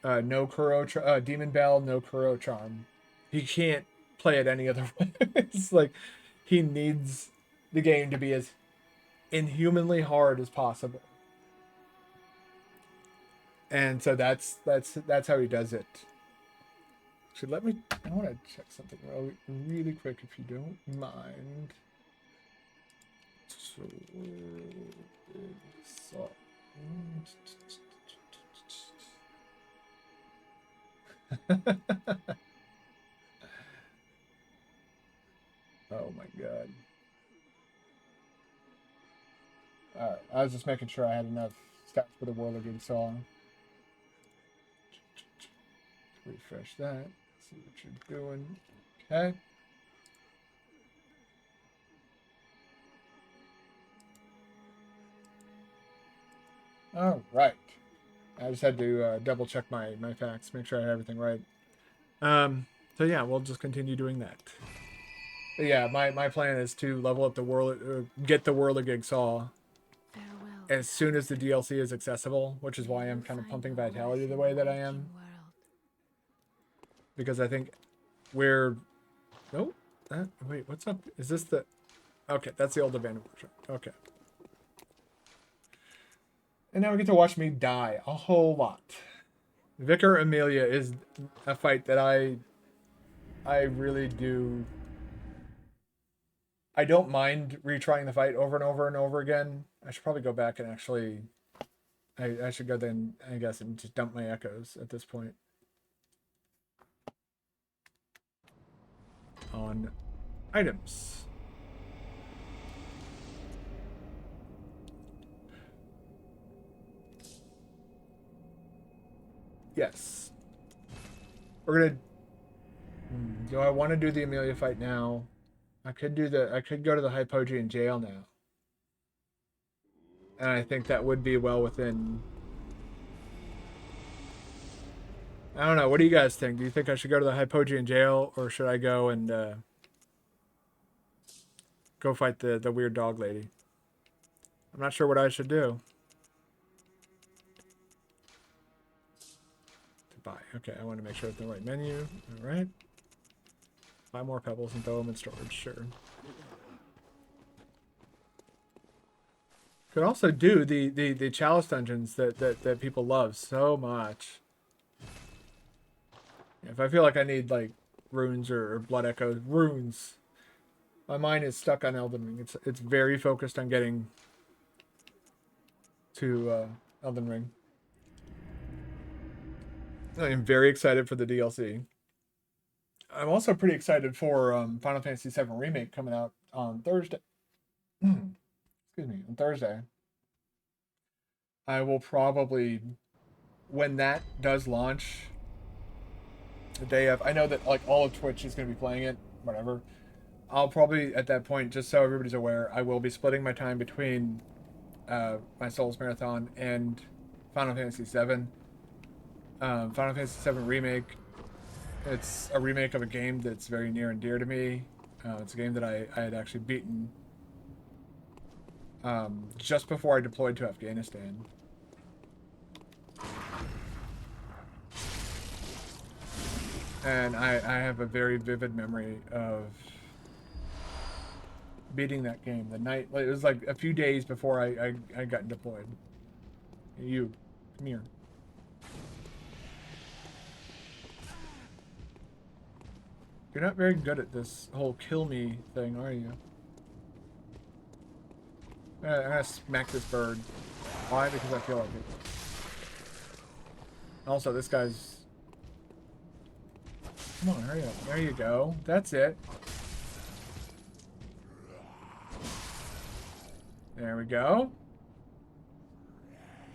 no Kuro Demon Bell, no Kuro Charm. He can't play it any other way. It's like he needs the game to be as inhumanly hard as possible, and so that's how he does it. So let me. I want to check something really quick, if you don't mind. So, oh my god. Alright, I was just making sure I had enough stats for the World of Good song. Refresh that. See what you're doing. Okay. Alright. I just had to double check my facts, make sure I had everything right. So yeah, we'll just continue doing that. But yeah, my plan is to level up the world, get the World of Gigsaw Farewell. as soon as the DLC is accessible, which is why I'm kind of pumping Vitality the way that I am. Because I think we're... Oh, wait, what's up? Is this the... Okay, that's the old abandoned version. Okay. And now we get to watch me die a whole lot. Vicar Amelia is a fight that I really do... I don't mind retrying the fight over and over and over again. I should probably go back and actually... I should go then, I guess, and just dump my echoes at this point. On items. Yes. We're gonna... Do I want to do the Amelia fight now? I could go to the Hypogean jail now. And I think that would be well within... I don't know. What do you guys think? Do you think I should go to the Hypogean jail, or should I go and go fight the weird dog lady? I'm not sure what I should do. To buy. Okay, I want to make sure it's the right menu. All right. Buy more pebbles and throw them in storage. Sure. Could also do the chalice dungeons that people love so much. If I feel like I need like runes or blood echoes, runes. My mind is stuck on Elden Ring. It's very focused on getting to Elden Ring. I am very excited for the DLC. I'm also pretty excited for Final Fantasy VII Remake coming out on Thursday. Excuse me, on Thursday. I will probably, when that does launch, the day of, I know that like all of Twitch is going to be playing it, whatever. I'll probably, at that point, just so everybody's aware, I will be splitting my time between my Souls Marathon and Final Fantasy VII. Final Fantasy VII Remake. It's a remake of a game that's very near and dear to me. It's a game that I had actually beaten just before I deployed to Afghanistan. And I have a very vivid memory of beating that game the night. It was like a few days before I got deployed. You, come here. You're not very good at this whole kill me thing, are you? I'm gonna smack this bird. Why? Because I feel like it. Also, this guy's... Come on, hurry up. There you go. That's it. There we go.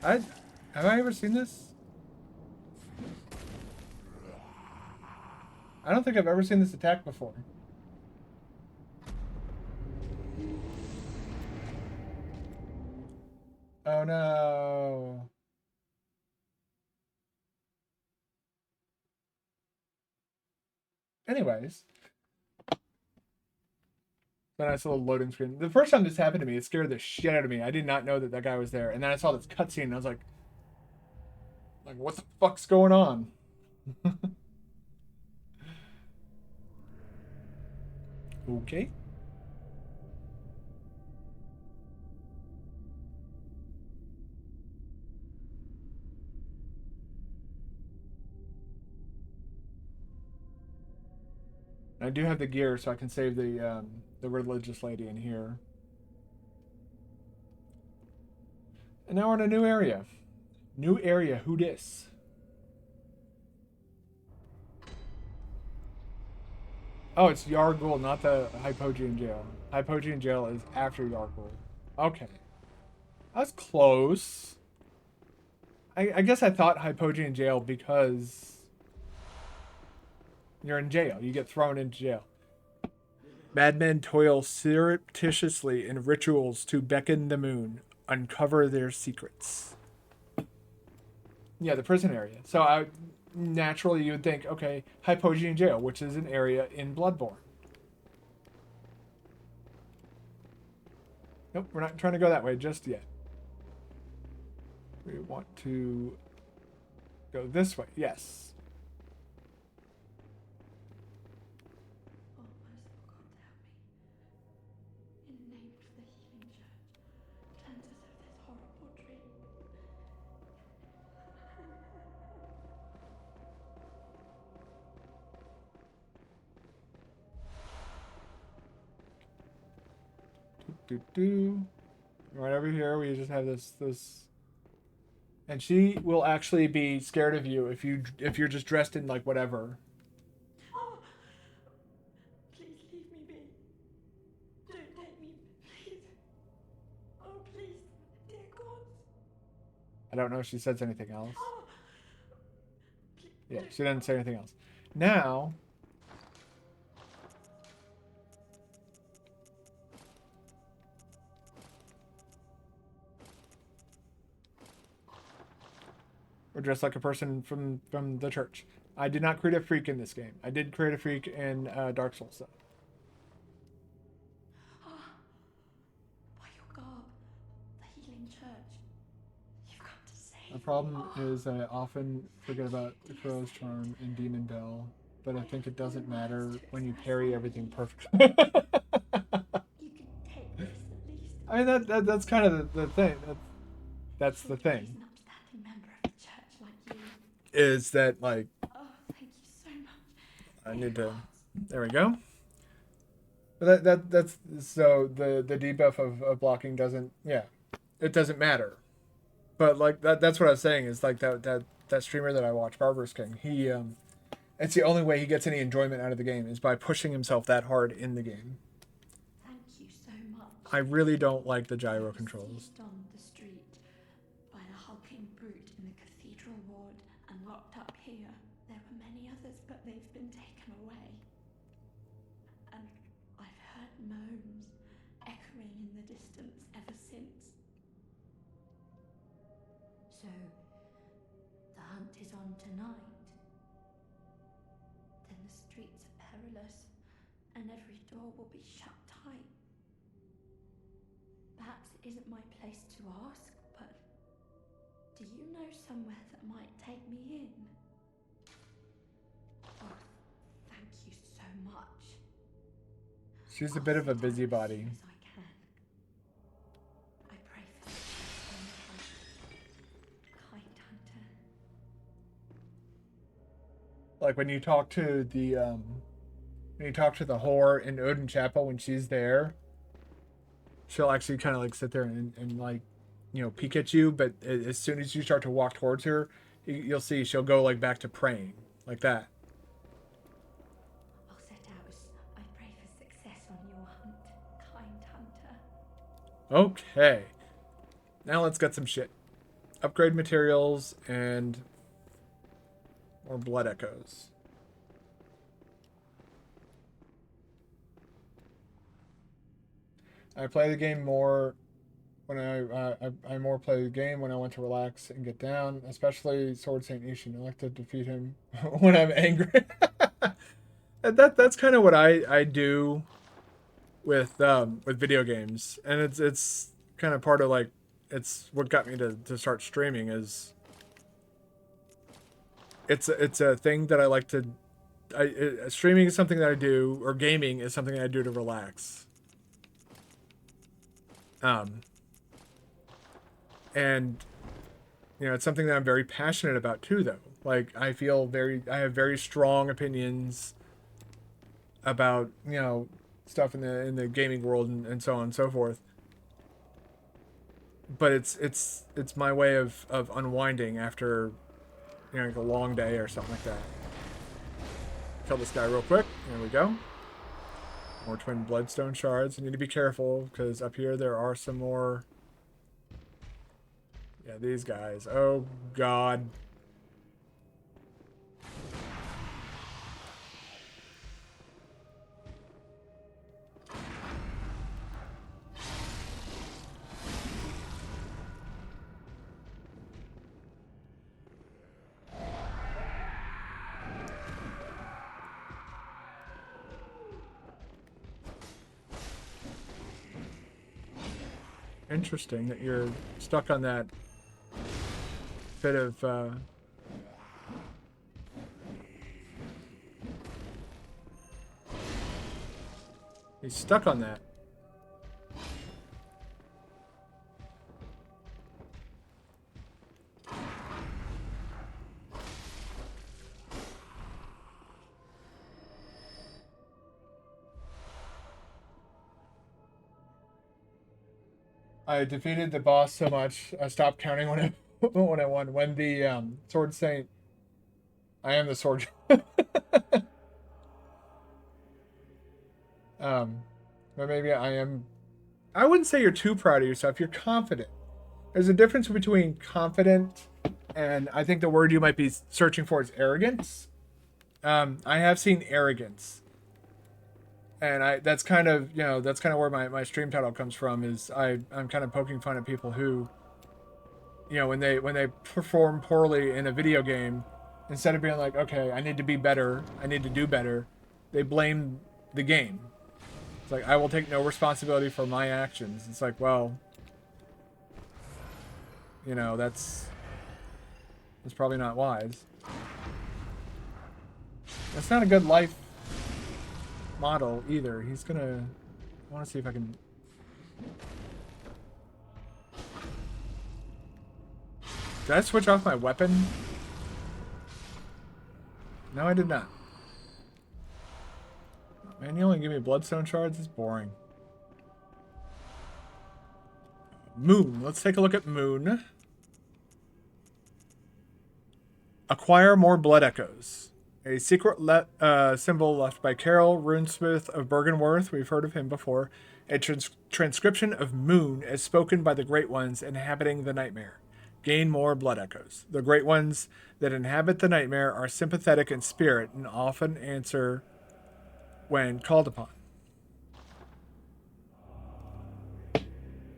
Have I ever seen this? I don't think I've ever seen this attack before. Oh no. Anyways. It's a nice little loading screen. The first time this happened to me, it scared the shit out of me. I did not know that that guy was there, and then I saw this cutscene, and I was like, what the fuck's going on? Okay. I do have the gear, so I can save the religious lady in here. And now we're in a new area. New area. Who dis? Oh, it's Yargul, not the Hypogean jail. Hypogean jail is after Yargul. Okay. That's close. I guess I thought Hypogean jail because you're in jail. You get thrown into jail. Madmen toil surreptitiously in rituals to beckon the moon, uncover their secrets. Yeah, the prison area. So I naturally you would think, okay, Hypogean jail, which is an area in Bloodborne. Nope, we're not trying to go that way just yet. We want to go this way. Yes. Oh, merciful God, help me. In the name of the healing church, cleanse us of this horrible dream. Right over here, we just have this, and she will actually be scared of you if you're just dressed in like whatever. Oh, please leave me be. Don't take me, please. Oh, please, dear God. I don't know if she says anything else. Oh, please, Yeah, she didn't say anything else. Now, we're dressed like a person from the church. I did not create a freak in this game. I did create a freak in Dark Souls though. by your garb, the healing church. You've come to save The me. problem is I often forget about the Crow's Charm and Demon Bell, but I think it doesn't matter when you parry everything perfectly. You can take this at least. I mean that's kind of the thing. That's the Surely thing. he's an upstanding member of the church like you. Is that like Oh, thank you so much. I need to. There we go. But that's so the debuff of blocking doesn't. Yeah, it doesn't matter. But like that's what I was saying is like that streamer that I watch, Barbarous King. It's the only way he gets any enjoyment out of the game is by pushing himself that hard in the game. Thank you so much. I really don't like the gyro controls. Seized on the street by the hulking brute in the cathedral ward and locked up here. There were many others, but they've been taken away. And I've heard moans echoing in the distance ever since. So, the hunt is on tonight. Then the streets are perilous, and every door will be shut tight. Perhaps it isn't my place to ask, but do you know somewhere that might take me in? Oh, thank you so much. She's a bit of a busybody. As I can. I pray for success on the hunt. Kind hunter. Like when you talk to the whore in Odin Chapel when she's there, she'll actually kind of like sit there and like, peek at you. But as soon as you start to walk towards her, you'll see she'll go like back to praying like that. I'll set out. I pray for success on your hunt, kind hunter. Okay. Now let's get some shit. Upgrade materials and more blood echoes. I play the game more when I more play the game when I want to relax and get down, especially Sword Saint Ishin. I like to defeat him when I'm angry. And that's kind of what I do with video games, and it's kind of part of like it's what got me to start streaming. Is it's a thing that I like to. Streaming is something that I do, or gaming is something I do to relax. Um, and you know, it's something that I'm very passionate about too, though. Like I have very strong opinions about, you know, stuff in the gaming world and so on and so forth. But it's my way of unwinding after, you know, like a long day or something like that. Kill this guy real quick. There we go. More twin bloodstone shards. You need to be careful because up here there are some more. Yeah, these guys. Oh God. Interesting that you're stuck on that bit of he's stuck on that. I defeated the boss so much I stopped counting when I when I won. When the Sword Saint, I am the sword. um, but maybe I am. I wouldn't say you're too proud of yourself. You're confident. There's a difference between confident and I think the word you might be searching for is arrogance. I have seen arrogance, and I that's kind of, you know, that's kind of where my stream title comes from. Is I'm kind of poking fun at people who, you know, when they perform poorly in a video game, instead of being like, okay, I need to be better, I need to do better, they blame the game. It's like, I will take no responsibility for my actions. It's like, well, you know, that's probably not wise. That's not a good life model either. He's gonna. I want to see if I can. Did I switch off my weapon? No, I did not. Man, you only give me bloodstone shards? It's boring. Moon. Let's take a look at Moon. Acquire more blood echoes. A secret symbol left by Carol, runesmith of Bergenworth. We've heard of him before. A transcription of Moon as spoken by the Great Ones inhabiting the nightmare. Gain more blood echoes. The Great Ones that inhabit the nightmare are sympathetic in spirit and often answer when called upon.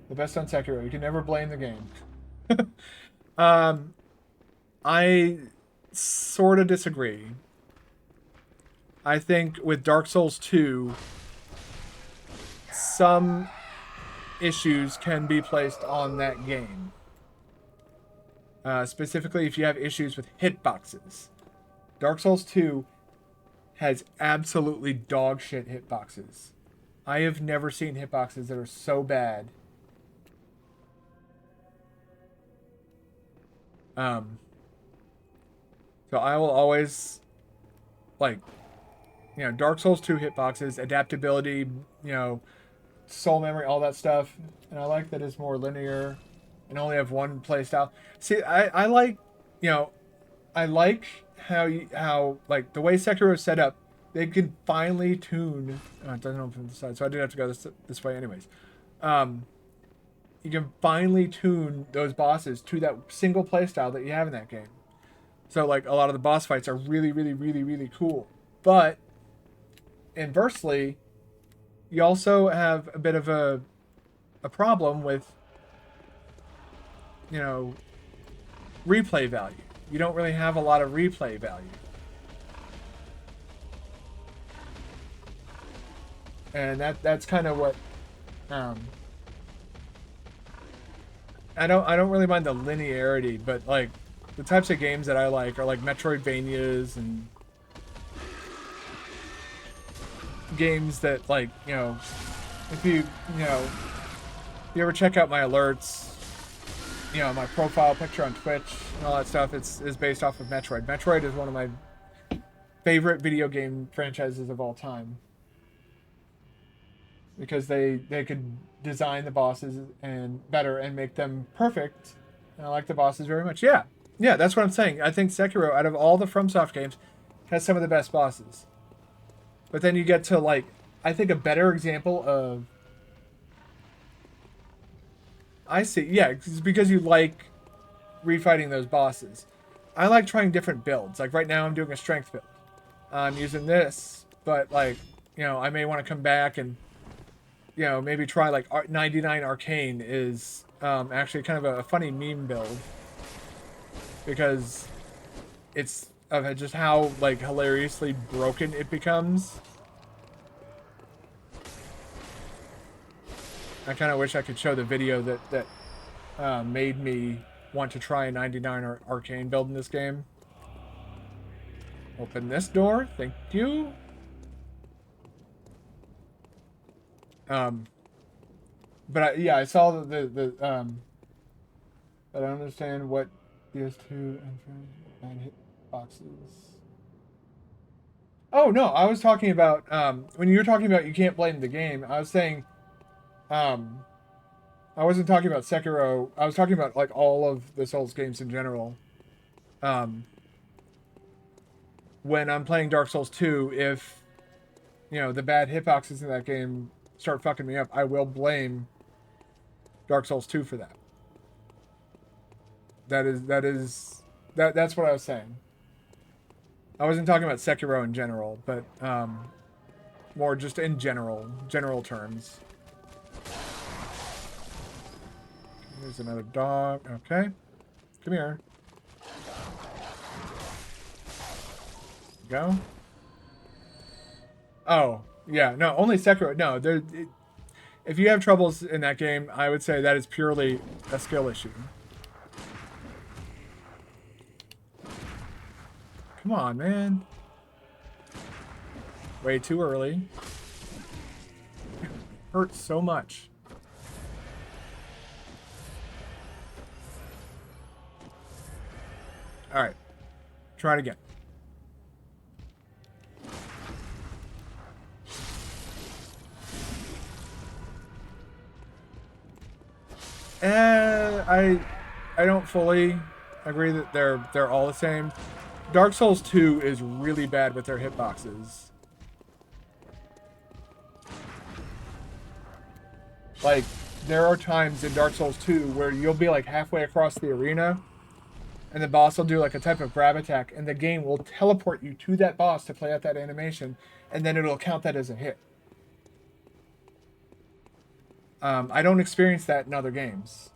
The best on Sekiro. You can never blame the game. I sort of disagree. I think with Dark Souls 2, some issues can be placed on that game. Specifically, if you have issues with hitboxes. Dark Souls 2 has absolutely dog shit hitboxes. I have never seen hitboxes that are so bad. So I will always, like, you know, Dark Souls 2 hitboxes, adaptability, you know, soul memory, all that stuff. And I like that it's more linear and only have one play style. See, I like, you know, I like how like the way Sekiro is set up, they can finely tune. Oh, it doesn't open from the side, so I didn't have to go this way anyways. You can finely tune those bosses to that single play style that you have in that game. So like a lot of the boss fights are really, really, really, really cool. But inversely, you also have a bit of a problem with, you know, replay value. You don't really have a lot of replay value. and that's kind of what um, I don't really mind the linearity, but like the types of games that I like are like Metroidvanias and games that like if you ever check out my alerts, my profile picture on Twitch and all that stuff, is based off of Metroid. Metroid is one of my favorite video game franchises of all time because they could design the bosses and better and make them perfect. And I like the bosses very much. Yeah, yeah, that's what I'm saying. I think Sekiro, out of all the FromSoft games, has some of the best bosses. But then you get to like, I think a better example of. I see. Yeah, it's because you like refighting those bosses. I like trying different builds. Like right now, I'm doing a strength build. I'm using this, but like, I may want to come back and maybe try like 99 Arcane is actually kind of a funny meme build because it's of just how like hilariously broken it becomes. I kind of wish I could show the video that made me want to try a 99 Arcane build in this game. Open this door, thank you. But yeah, I saw but I don't understand what PS2 and hit boxes. Oh no, I was talking about when you were talking about you can't blame the game. I was saying, um, I wasn't talking about Sekiro. I was talking about like all of the Souls games in general. Um, when I'm playing Dark Souls 2, if the bad hitboxes in that game start fucking me up, I will blame Dark Souls 2 for that. That's what I was saying. I wasn't talking about Sekiro in general, but more just in general terms. There's another dog. Okay, come here. Go. Oh yeah, no, only Sekiro. No, if you have troubles in that game, I would say that is purely a skill issue. Come on, man. Way too early. Hurts so much. All right. Try it again. I don't fully agree that they're all the same. Dark Souls 2 is really bad with their hitboxes. Like, there are times in Dark Souls 2 where you'll be like halfway across the arena and the boss will do like a type of grab attack and the game will teleport you to that boss to play out that animation and then it'll count that as a hit. I don't experience that in other games.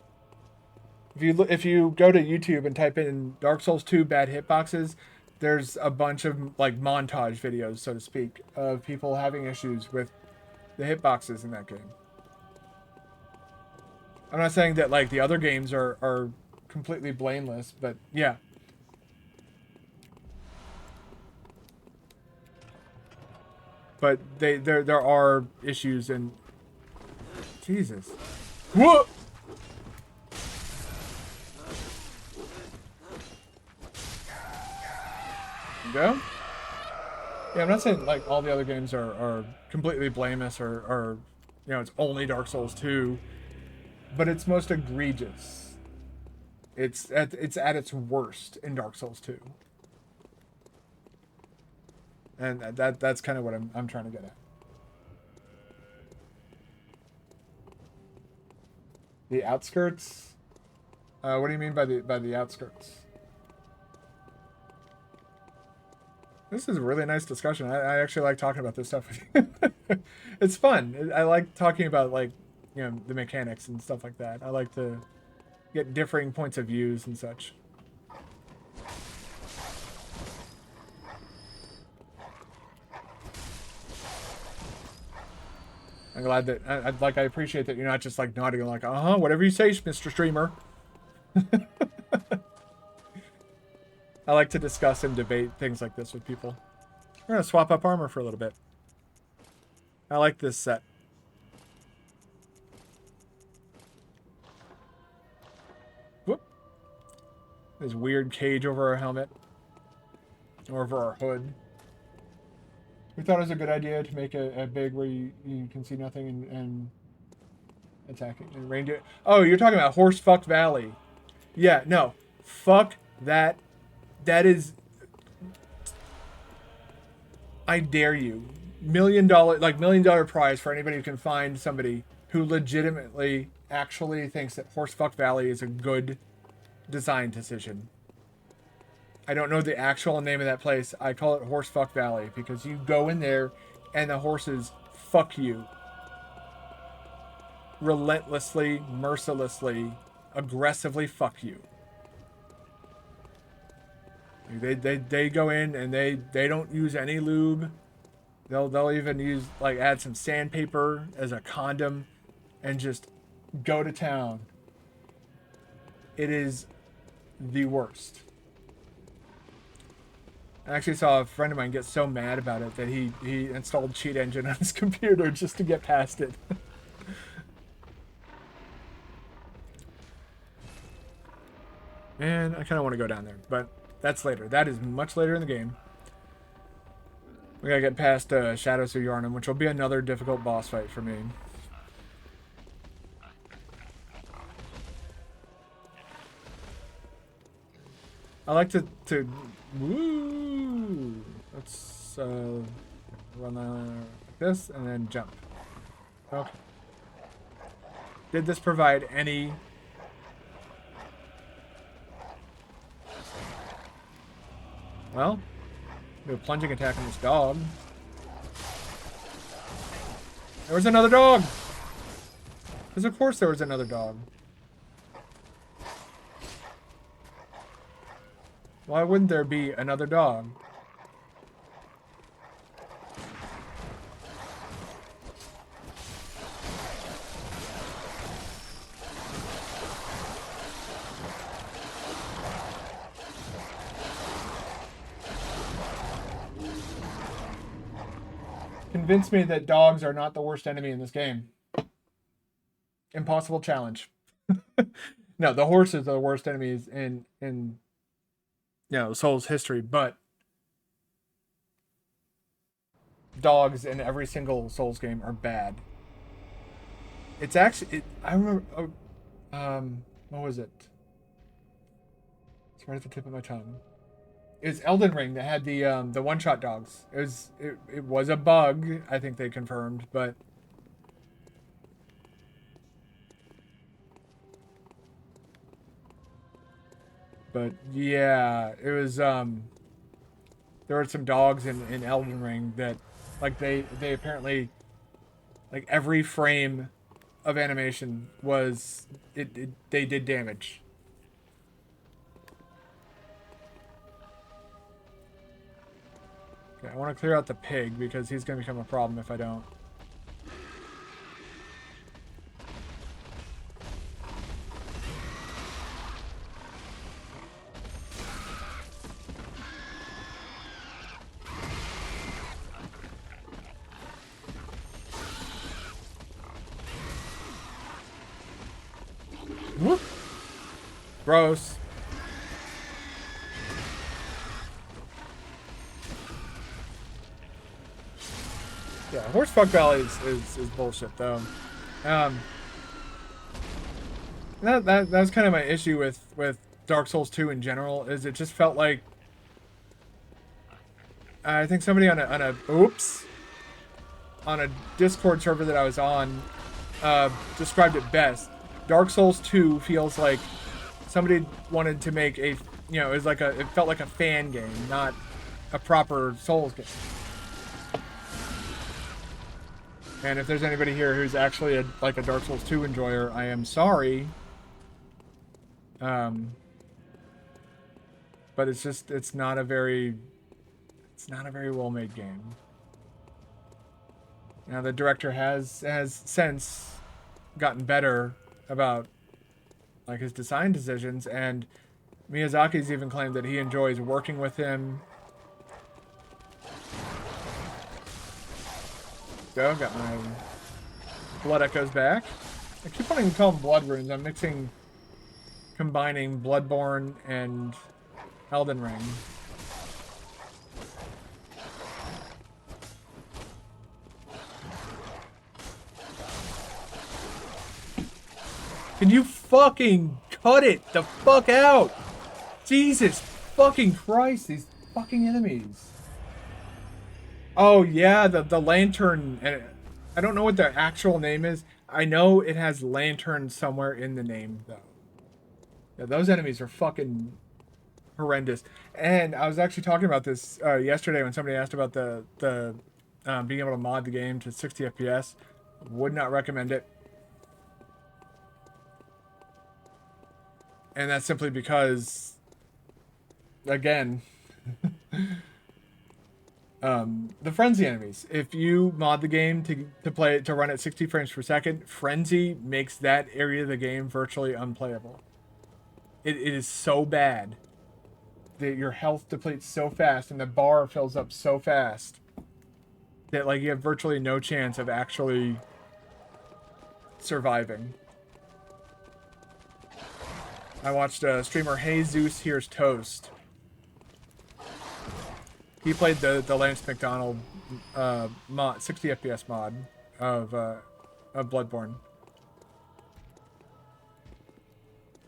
If you go to YouTube and type in Dark Souls 2 bad hitboxes, there's a bunch of like montage videos, so to speak, of people having issues with the hitboxes in that game. I'm not saying that like the other games are completely blameless, but yeah. But there are issues and Jesus. Whoa! Go? Yeah, I'm not saying like all the other games are completely blameless or it's only Dark Souls 2, but it's most egregious. It's at its worst in Dark Souls 2. And that's kind of what I'm trying to get at. The outskirts? What do you mean by the outskirts? This is a really nice discussion. I actually like talking about this stuff with you. It's fun. I like talking about like the mechanics and stuff like that. I like to get differing points of views and such. I'm glad that I appreciate that you're not just like nodding like, whatever you say, Mr. Streamer. I like to discuss and debate things like this with people. We're gonna swap up armor for a little bit. I like this set. Whoop. This weird cage over our helmet. Or over our hood. We thought it was a good idea to make a big where you can see nothing and attacking and reindeer. Oh, you're talking about Horsefuck Valley. Yeah, no. Fuck that. That is... I dare you. $1 million, like $1 million prize for anybody who can find somebody who legitimately actually thinks that Horsefuck Valley is a good design decision. I don't know the actual name of that place. I call it Horsefuck Valley because you go in there and the horses fuck you. Relentlessly, mercilessly, aggressively fuck you. They go in and they don't use any lube. They'll even use like add some sandpaper as a condom and just go to town. It is the worst. I actually saw a friend of mine get so mad about it that he installed Cheat Engine on his computer just to get past it. And I kind of want to go down there, but that's later. That is much later in the game. We gotta get past Shadows of Yharnam, which will be another difficult boss fight for me. I like to woo. Let's run like this and then jump. Okay. Did this provide any? Well, do a plunging attack on this dog. There was another dog. Because of course there was another dog. Why wouldn't there be another dog? Convince me that dogs are not the worst enemy in this game. Impossible challenge. No, the horses are the worst enemies in Souls history, but dogs in every single Souls game are bad. It's actually I remember what was it? It's right at the tip of my tongue. It's Elden Ring that had the one-shot dogs. It was a bug, I think they confirmed, but yeah, it was there were some dogs in Elden Ring that like they apparently like every frame of animation was they did damage. Okay, I want to clear out the pig because he's going to become a problem if I don't. Whoop. Gross. Yeah, Horsefuck Valley is bullshit though. That was kind of my issue with Dark Souls 2 in general, is it just felt like I think somebody on a Discord server that I was on described it best. Dark Souls 2 feels like somebody wanted to make it felt like a fan game, not a proper Souls game. And if there's anybody here who's actually a Dark Souls 2 enjoyer, I am sorry. But it's not a very well made game. Now the director has since gotten better about like his design decisions, and Miyazaki's even claimed that he enjoys working with him. Go, got my blood echoes back. I keep wanting to call them blood runes. I'm combining Bloodborne and Elden Ring. Can you fucking cut it the fuck out? Jesus fucking Christ, these fucking enemies. Oh yeah, the lantern, and I don't know what the actual name is. I know it has lantern somewhere in the name though. Yeah, those enemies are fucking horrendous. And I was actually talking about this yesterday when somebody asked about the being able to mod the game to 60 FPS. Would not recommend it. And that's simply because, again, the frenzy enemies. If you mod the game to play it to run at 60 frames per second, frenzy makes that area of the game virtually unplayable. It is so bad that your health depletes so fast and the bar fills up so fast that like you have virtually no chance of actually surviving. I watched streamer Hey Zeus Here's Toast. He played the Lance McDonald mod, 60 FPS mod of Bloodborne.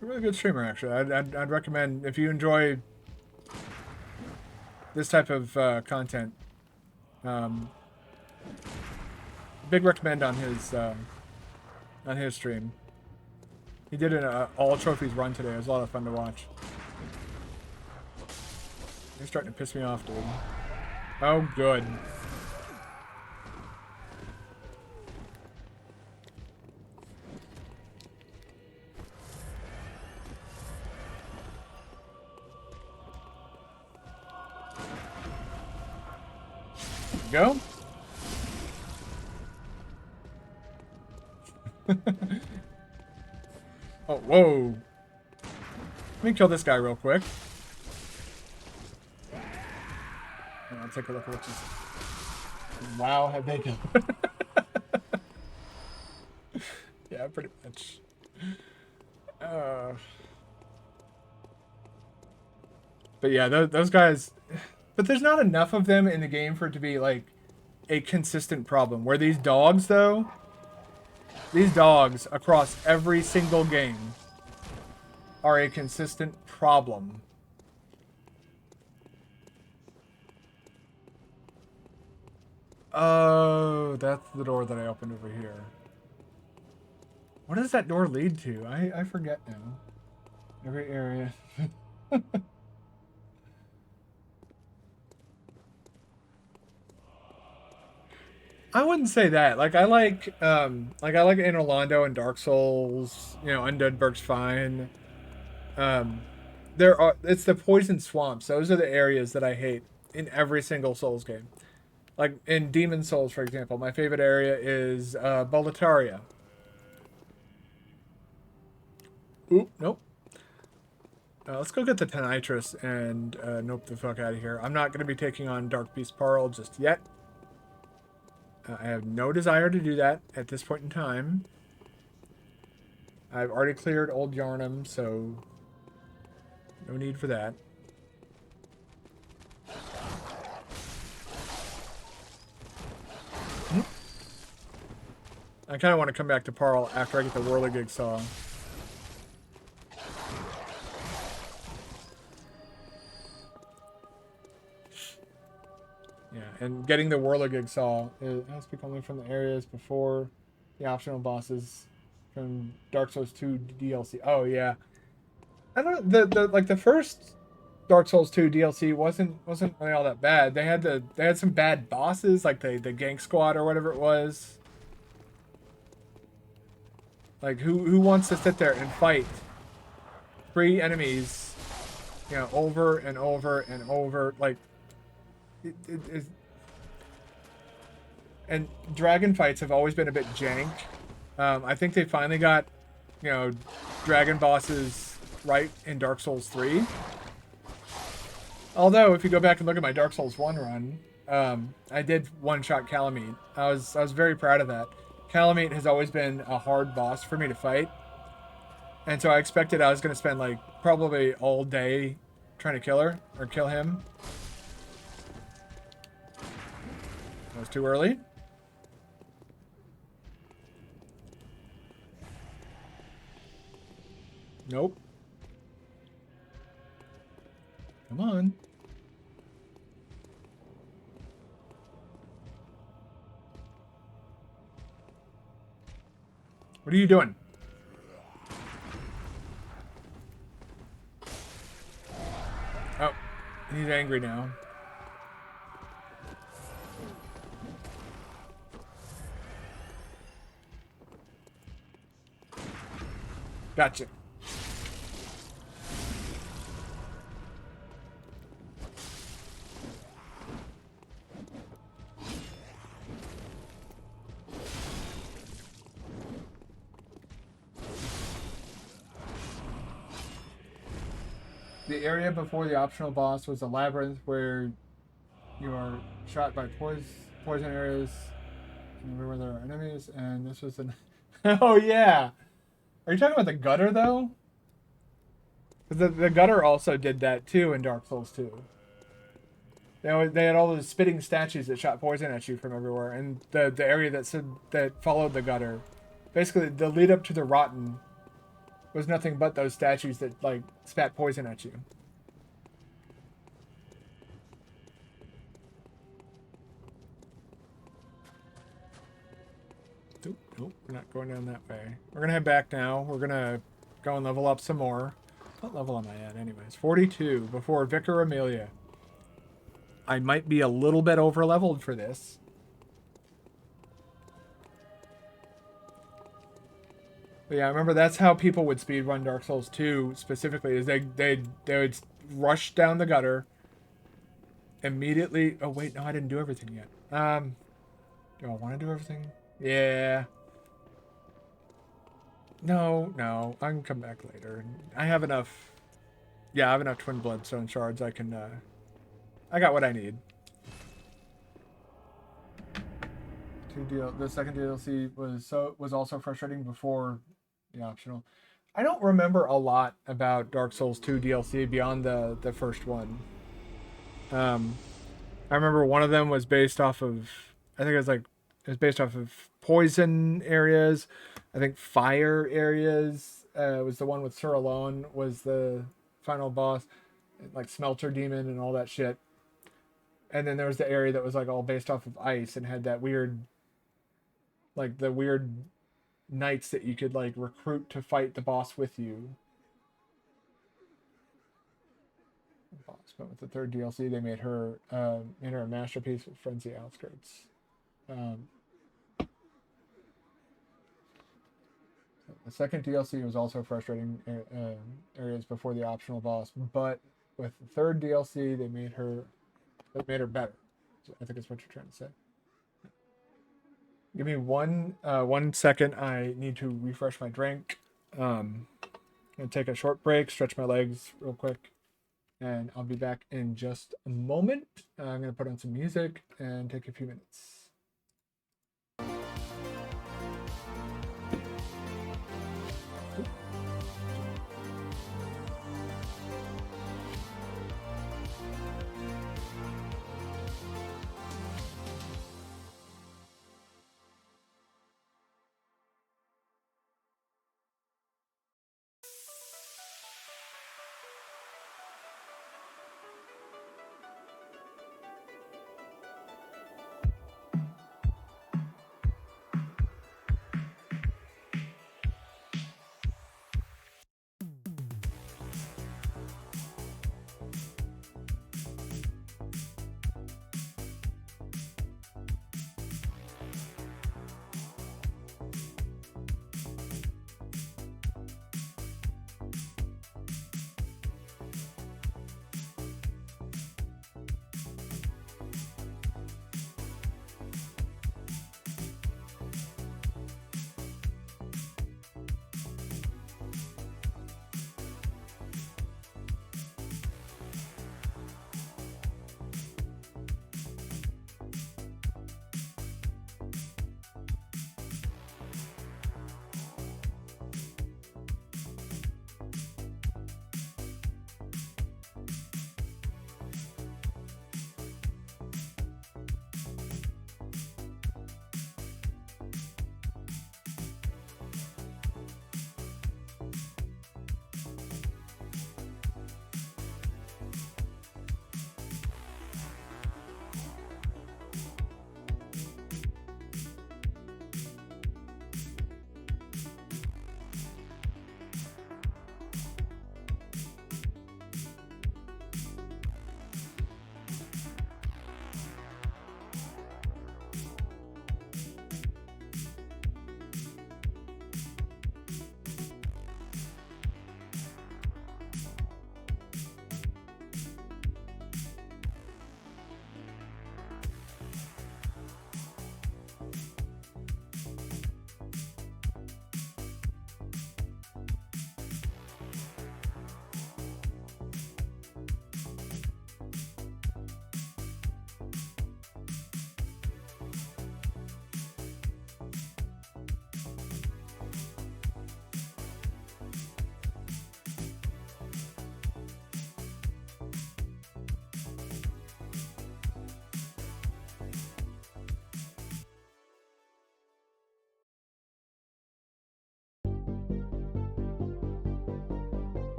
A really good streamer, actually. I'd recommend if you enjoy this type of content. Big recommend on his stream. He did an all trophies run today. It was a lot of fun to watch. You're starting to piss me off, dude. Oh, good. Go. Oh, whoa. Let me kill this guy real quick. I'll take a look at what you. Wow, have they killed? Yeah, pretty much. But yeah, those guys. But there's not enough of them in the game for it to be like a consistent problem. Where these dogs, though, these dogs across every single game are a consistent problem. Oh, that's the door that I opened over here. What does that door lead to? I forget now. Every area. I wouldn't say that. Like I like Inner Londo and Dark Souls. You know, Undead Burg's fine. It's the poison swamps. Those are the areas that I hate in every single Souls game. Like in Demon Souls, for example, my favorite area is Boletaria. Oop, nope. Let's go get the Tenitrus and nope the fuck out of here. I'm not going to be taking on Dark Beast Parl just yet. I have no desire to do that at this point in time. I've already cleared Old Yarnum, so no need for that. I kind of want to come back to Parl after I get the Whirligig Saw. Yeah, and getting the Whirligig Saw, it has to be coming from the areas before the optional bosses from Dark Souls 2 DLC. Oh yeah, I don't know, the first Dark Souls 2 DLC wasn't really all that bad. They had some bad bosses like the Gank Squad or whatever it was. Like who wants to sit there and fight 3 enemies, you know, over and over and over, like it and dragon fights have always been a bit jank. I think they finally got, you know, dragon bosses right in Dark Souls 3. Although, if you go back and look at my Dark Souls 1 run, I did one-shot Calamite. I was very proud of that. Calamite has always been a hard boss for me to fight. And so I expected I was going to spend, like, probably all day trying to kill her, or kill him. That was too early. Nope. Come on. What are you doing? Oh, he's angry now. Gotcha. The area before the optional boss was a labyrinth where you are shot by poison areas where there are enemies, and this was an. Oh yeah. Are you talking about the gutter though? Because the gutter also did that too in Dark Souls 2. They had all those spitting statues that shot poison at you from everywhere, and the area that followed the gutter, basically the lead up to the rotten, was nothing but those statues that like spat poison at you. Nope, we're not going down that way. We're gonna head back now. We're gonna go and level up some more. What level am I at anyways? 42 before Vicar Amelia. I might be a little bit over leveled for this. But yeah, I remember that's how people would speedrun Dark Souls 2 specifically, is they would rush down the gutter immediately. Oh wait, no, I didn't do everything yet. Do I want to do everything? Yeah. No, I can come back later. I have enough. Yeah, I have enough Twin Bloodstone shards. I can. I got what I need. The second DLC was also frustrating before the optional. I don't remember a lot about Dark Souls 2 DLC beyond the first one. I remember one of them was based off of. I think it was based off of poison areas. I think fire areas was the one with Sir Alone was the final boss, like Smelter Demon and all that shit. And then there was the area that was like all based off of ice and had that weird, like the weird knights that you could like recruit to fight the boss with you. Boss, but with the third DLC, they made her a masterpiece with Frenzy Outskirts. Um, the second DLC was also frustrating areas before the optional boss, but with the third DLC, they made her better. I think that's what you're trying to say. Give me 1 second. I need to refresh my drink. And take a short break, stretch my legs real quick, and I'll be back in just a moment. I'm gonna put on some music and take a few minutes.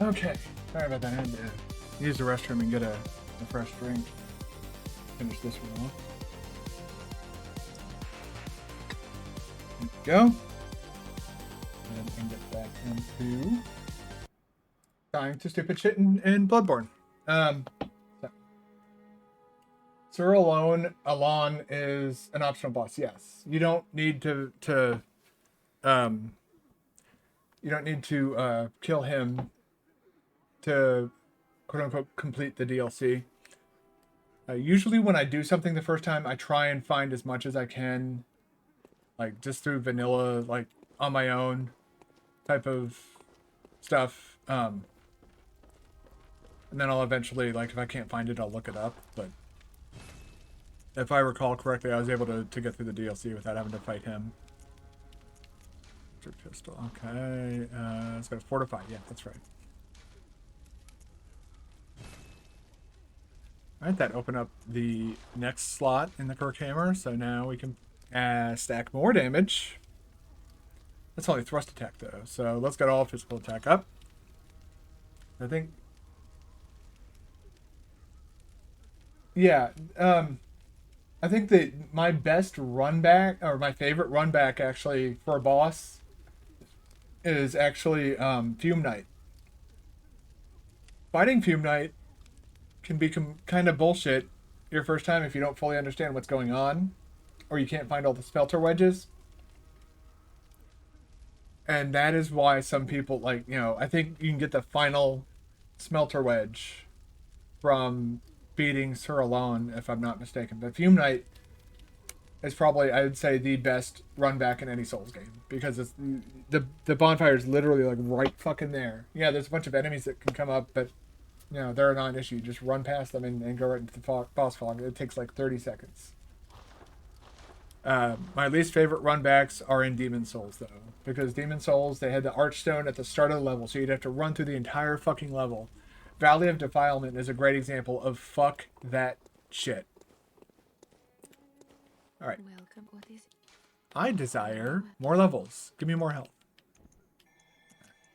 Okay. Sorry about that. I had to use the restroom and get a fresh drink. Finish this one off. There we go. And get back into dying to stupid shit in Bloodborne. So. Sir Alon is an optional boss. Yes, you don't need to kill him to quote unquote complete the DLC. Usually, when I do something the first time, I try and find as much as I can, like just through vanilla, like on my own type of stuff. And then I'll eventually, like, if I can't find it, I'll look it up. But if I recall correctly, I was able to get through the DLC without having to fight him. Pistol. Okay. It's got a fortify. Yeah, that's right. Alright, that opened up the next slot in the Kirk Hammer, so now we can stack more damage. That's only thrust attack, though, so let's get all physical attack up. I think... Yeah, I think that my best run back, or my favorite run back, actually, for a boss is actually Fume Knight. Fighting Fume Knight can become kind of bullshit your first time if you don't fully understand what's going on, or you can't find all the smelter wedges. And that is why some people, like, I think you can get the final smelter wedge from beating Sir Alone, if I'm not mistaken. But Fume Knight is probably, I would say, the best run back in any Souls game, because it's the bonfire is literally like right fucking there. Yeah, there's a bunch of enemies that can come up, but they're a non-issue. Just run past them and go right into the boss fog. It takes like 30 seconds. My least favorite run backs are in Demon Souls, though, because Demon Souls, they had the Archstone at the start of the level, so you'd have to run through the entire fucking level. Valley of Defilement is a great example of fuck that shit. Alright. I desire more levels. Give me more health.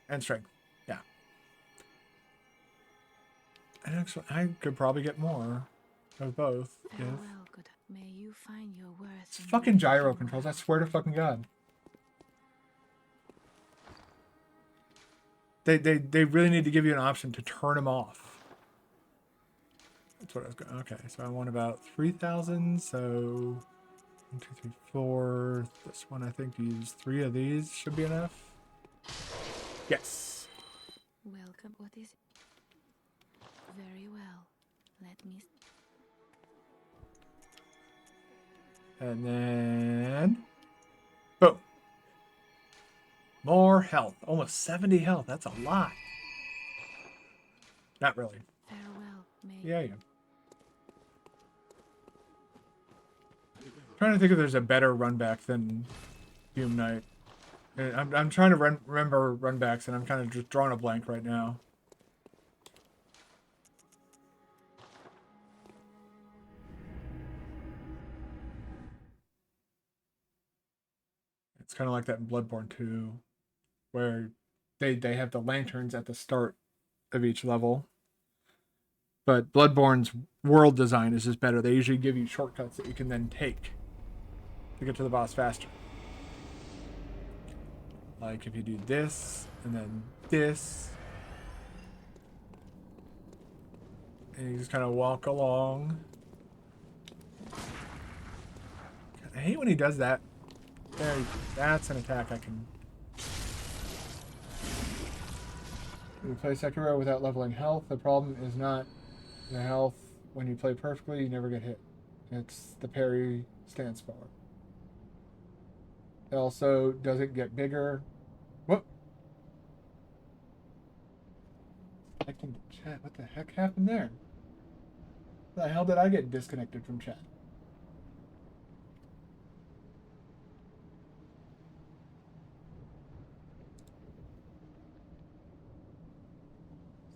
And strength. Yeah. And actually, I could probably get more of both. May you find your worth. It's fucking gyro controls, I swear to fucking God. They really need to give you an option to turn them off. That's what I was going. Okay, so I want about 3,000. So 1, 2, 3, 4. This one, I think, to use 3 of these should be enough. Yes. Welcome. What is it? Very well. Let me. And then, boom. More health. Almost 70 health. That's a lot. Not really. Farewell, yeah. Trying to think if there's a better run back than Fume Knight. I'm trying to remember run backs, and I'm kind of just drawing a blank right now. It's kind of like that in Bloodborne 2, where they have the lanterns at the start of each level. But Bloodborne's world design is just better. They usually give you shortcuts that you can then take to get to the boss faster. Like if you do this, and then this, and you just kind of walk along. I hate when he does that. There, that's an attack I can... You play Sekiro without leveling health. The problem is not the health. When you play perfectly, you never get hit. It's the parry stance bar. It also doesn't get bigger. Whoop! Connecting to chat. What the heck happened there? The hell did I get disconnected from chat?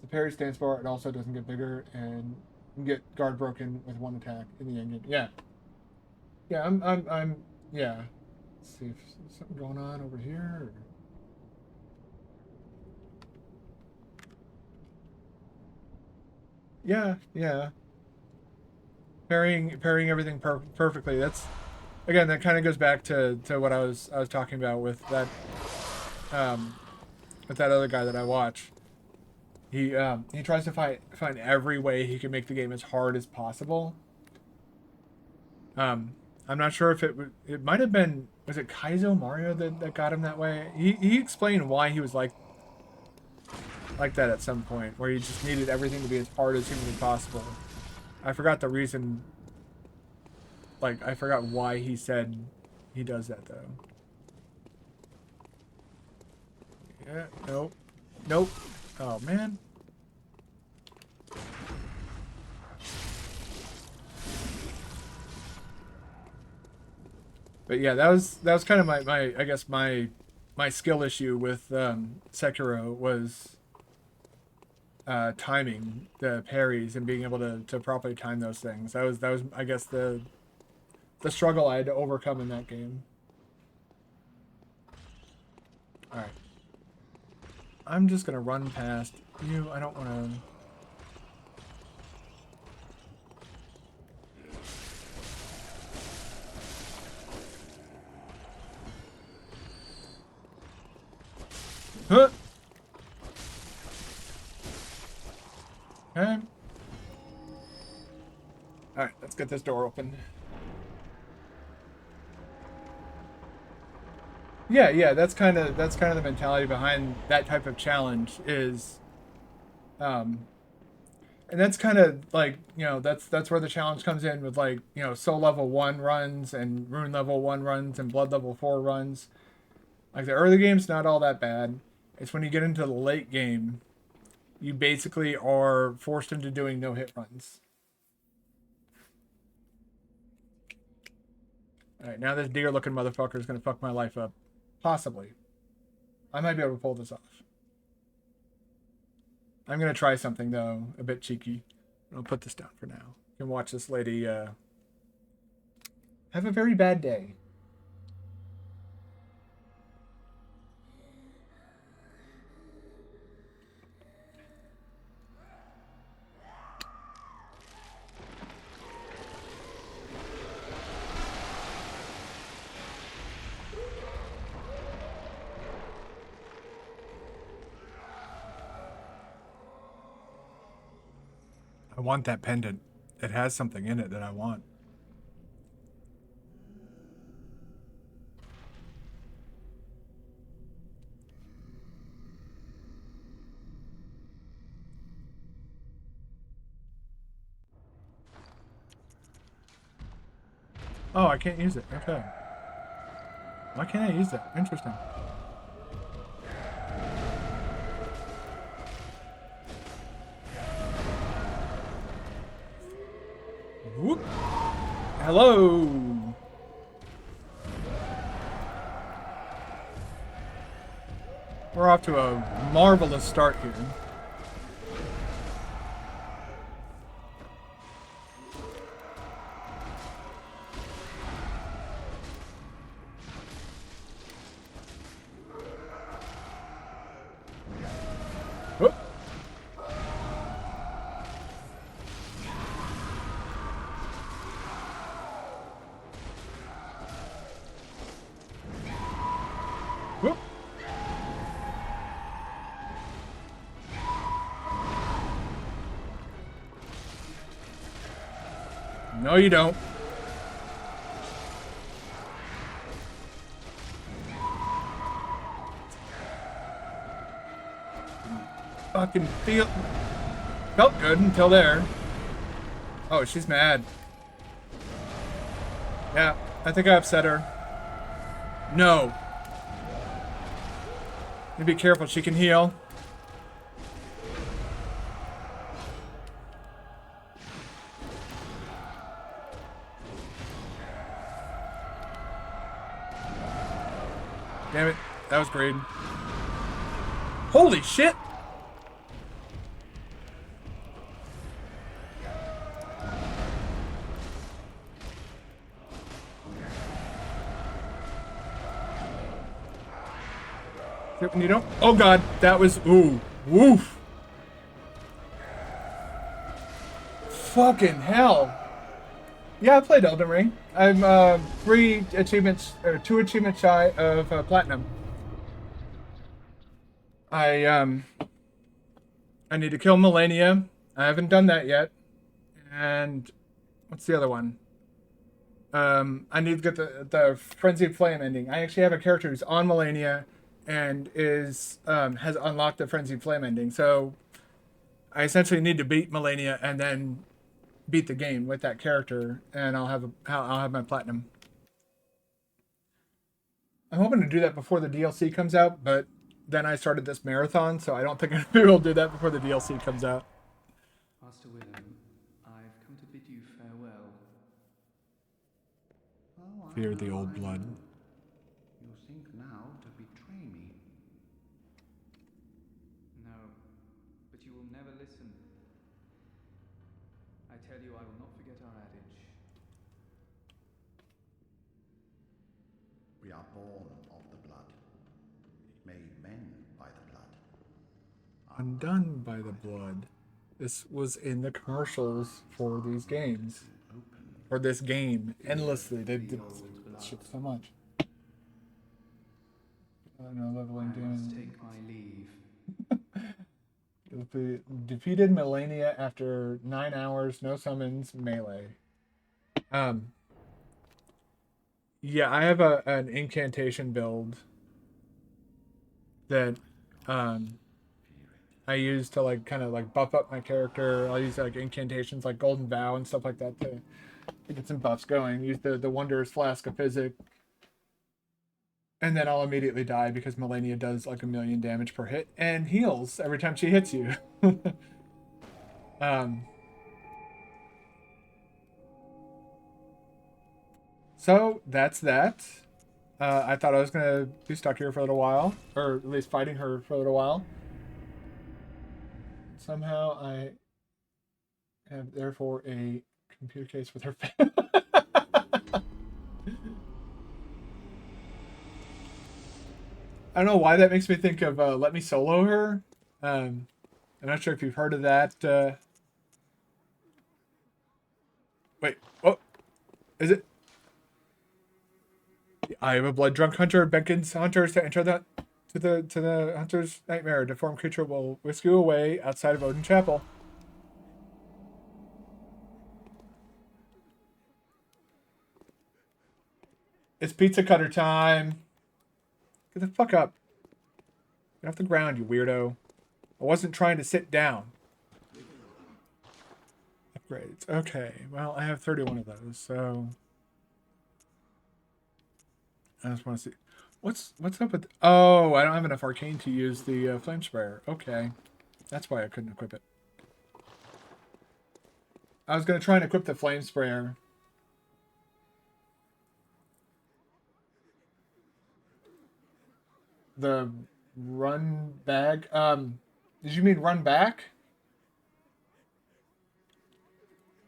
The parry stance bar, it also doesn't get bigger, and you can get guard broken with one attack in the end game. Yeah. Yeah, I'm yeah. Let's see if there's something going on over here. Yeah, yeah. Parrying everything perfectly. That's again, that kind of goes back to what I was talking about um with that other guy that I watch. He tries to find every way he can make the game as hard as possible. Um, I'm not sure if it might have been, was it Kaizo Mario that got him that way? He explained why he was like that at some point, where he just needed everything to be as hard as humanly possible. I forgot the reason. Like I forgot why he said he does that though. Yeah. Nope. Nope. Oh man. But yeah, that was kind of my I guess my skill issue with Sekiro was timing the parries and being able to properly time those things. That was I guess the struggle I had to overcome in that game. All right, I'm just gonna run past you. I don't want to. Huh? Okay. All right, let's get this door open. Yeah, yeah, that's kind of the mentality behind that type of challenge is, um, and that's kind of like that's where the challenge comes in with like soul level 1 runs and rune level 1 runs and blood level 4 runs. Like the early game's not all that bad. It's when you get into the late game, you basically are forced into doing no hit runs. All right, now this deer looking motherfucker is gonna fuck my life up, possibly. I might be able to pull this off. I'm gonna try something though, a bit cheeky. I'll put this down for now. You can watch this lady have a very bad day. I want that pendant. It has something in it that I want. Oh, I can't use it. Okay. Why can't I use that? Interesting. Whoop. Hello. We're off to a marvelous start here. Whoop. Whoop. No, you don't. Fucking felt good until there. Oh, she's mad. Yeah, I think I upset her. No. You be careful. She can heal. Damn it. That was great. Holy shit! When you don't. Oh god, that was. Ooh. Woof. fucking hell. Yeah, I played Elden Ring. I'm 3 achievements, or 2 achievements shy of platinum. I I need to kill Melania. I haven't done that yet. And what's the other one? I need to get the Frenzied Flame ending. I actually have a character who's on Melania and is has unlocked the Frenzied Flame ending. So I essentially need to beat Melania and then beat the game with that character, and I'll have my platinum. I'm hoping to do that before the DLC comes out, but then I started this marathon, so I don't think I'll be able to do that before the DLC comes out. Master Willem, I've come to bid you farewell. Oh, Fear the old blood. You think now to betray me? No, but you will never listen. I tell you, I will not forget our adage. We are born of the blood, made men by the blood. Undone by the blood. This was in the commercials for these games. For this game. Endlessly. They did this shit so much. No leveling I must down. take my leave. Defeated Melania after 9 hours, no summons, melee. Yeah, I have an incantation build that I use to like kind of like buff up my character. I'll use like incantations like Golden Vow and stuff like that to get some buffs going. Use the Wondrous Flask of Physic. And then I'll immediately die because Melania does like 1,000,000 damage per hit and heals every time she hits you. So that's that. I thought I was gonna be stuck here for a little while, or at least fighting her for a little while. Somehow I have therefore a computer case with her face. I don't know why that makes me think of Let Me Solo Her. I'm not sure if you've heard of that. Wait, oh, is it? I am a blood drunk hunter. Beckons hunters to enter to the hunter's nightmare. A deformed creature will whisk you away outside of Odin Chapel. It's pizza cutter time. Get the fuck up. Get off the ground, you weirdo. I wasn't trying to sit down. Upgrades. Okay, well, I have 31 of those, so I just want to see. What's up with... Oh, I don't have enough arcane to use the flame sprayer. Okay. That's why I couldn't equip it. I was going to try and equip the flame sprayer. The run bag. Did you mean run back?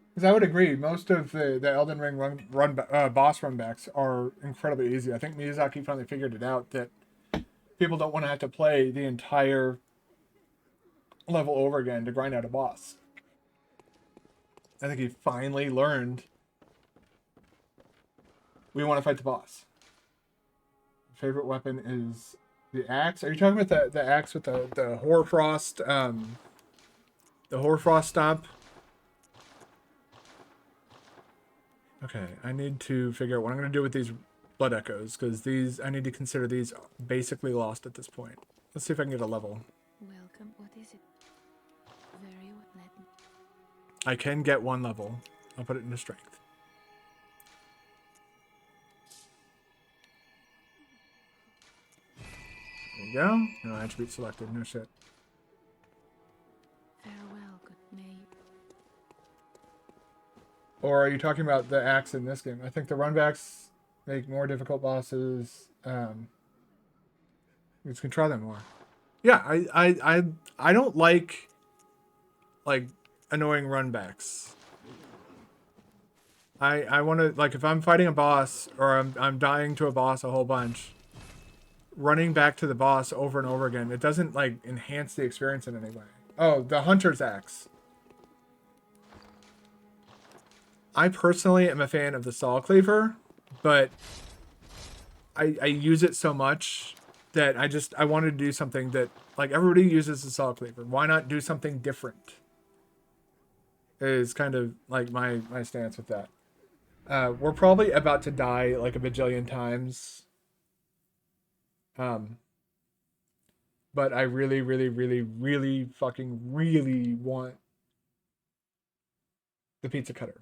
Because I would agree, most of the Elden Ring boss runbacks are incredibly easy. I think Miyazaki finally figured it out that people don't want to have to play the entire level over again to grind out a boss. I think he finally learned we want to fight the boss. Favorite weapon is the axe. Are you talking about the axe with the Hoarfrost, the Hoarfrost stomp? Okay, I need to figure out what I'm going to do with these blood echoes, because these, I need to consider these basically lost at this point. Let's see if I can get a level. Welcome. What is it? Very well. Let me. I can get 1 level. I'll put it into strength. There you go. No attribute selected. No shit. Farewell, good may. Or are you talking about the axe in this game? I think the runbacks make more difficult bosses. You just can try them more. Yeah, I don't like annoying runbacks. I want to, like, if I'm fighting a boss or I'm dying to a boss a whole bunch, running back to the boss over and over again, it doesn't like enhance the experience in any way. Oh, the hunter's axe. I personally am a fan of the saw cleaver, but I use it so much that I wanted to do something that, like, everybody uses the saw cleaver. Why not do something different? Is kind of like my stance with that. We're probably about to die like a bajillion times. But I really, really, really, really fucking really want the pizza cutter.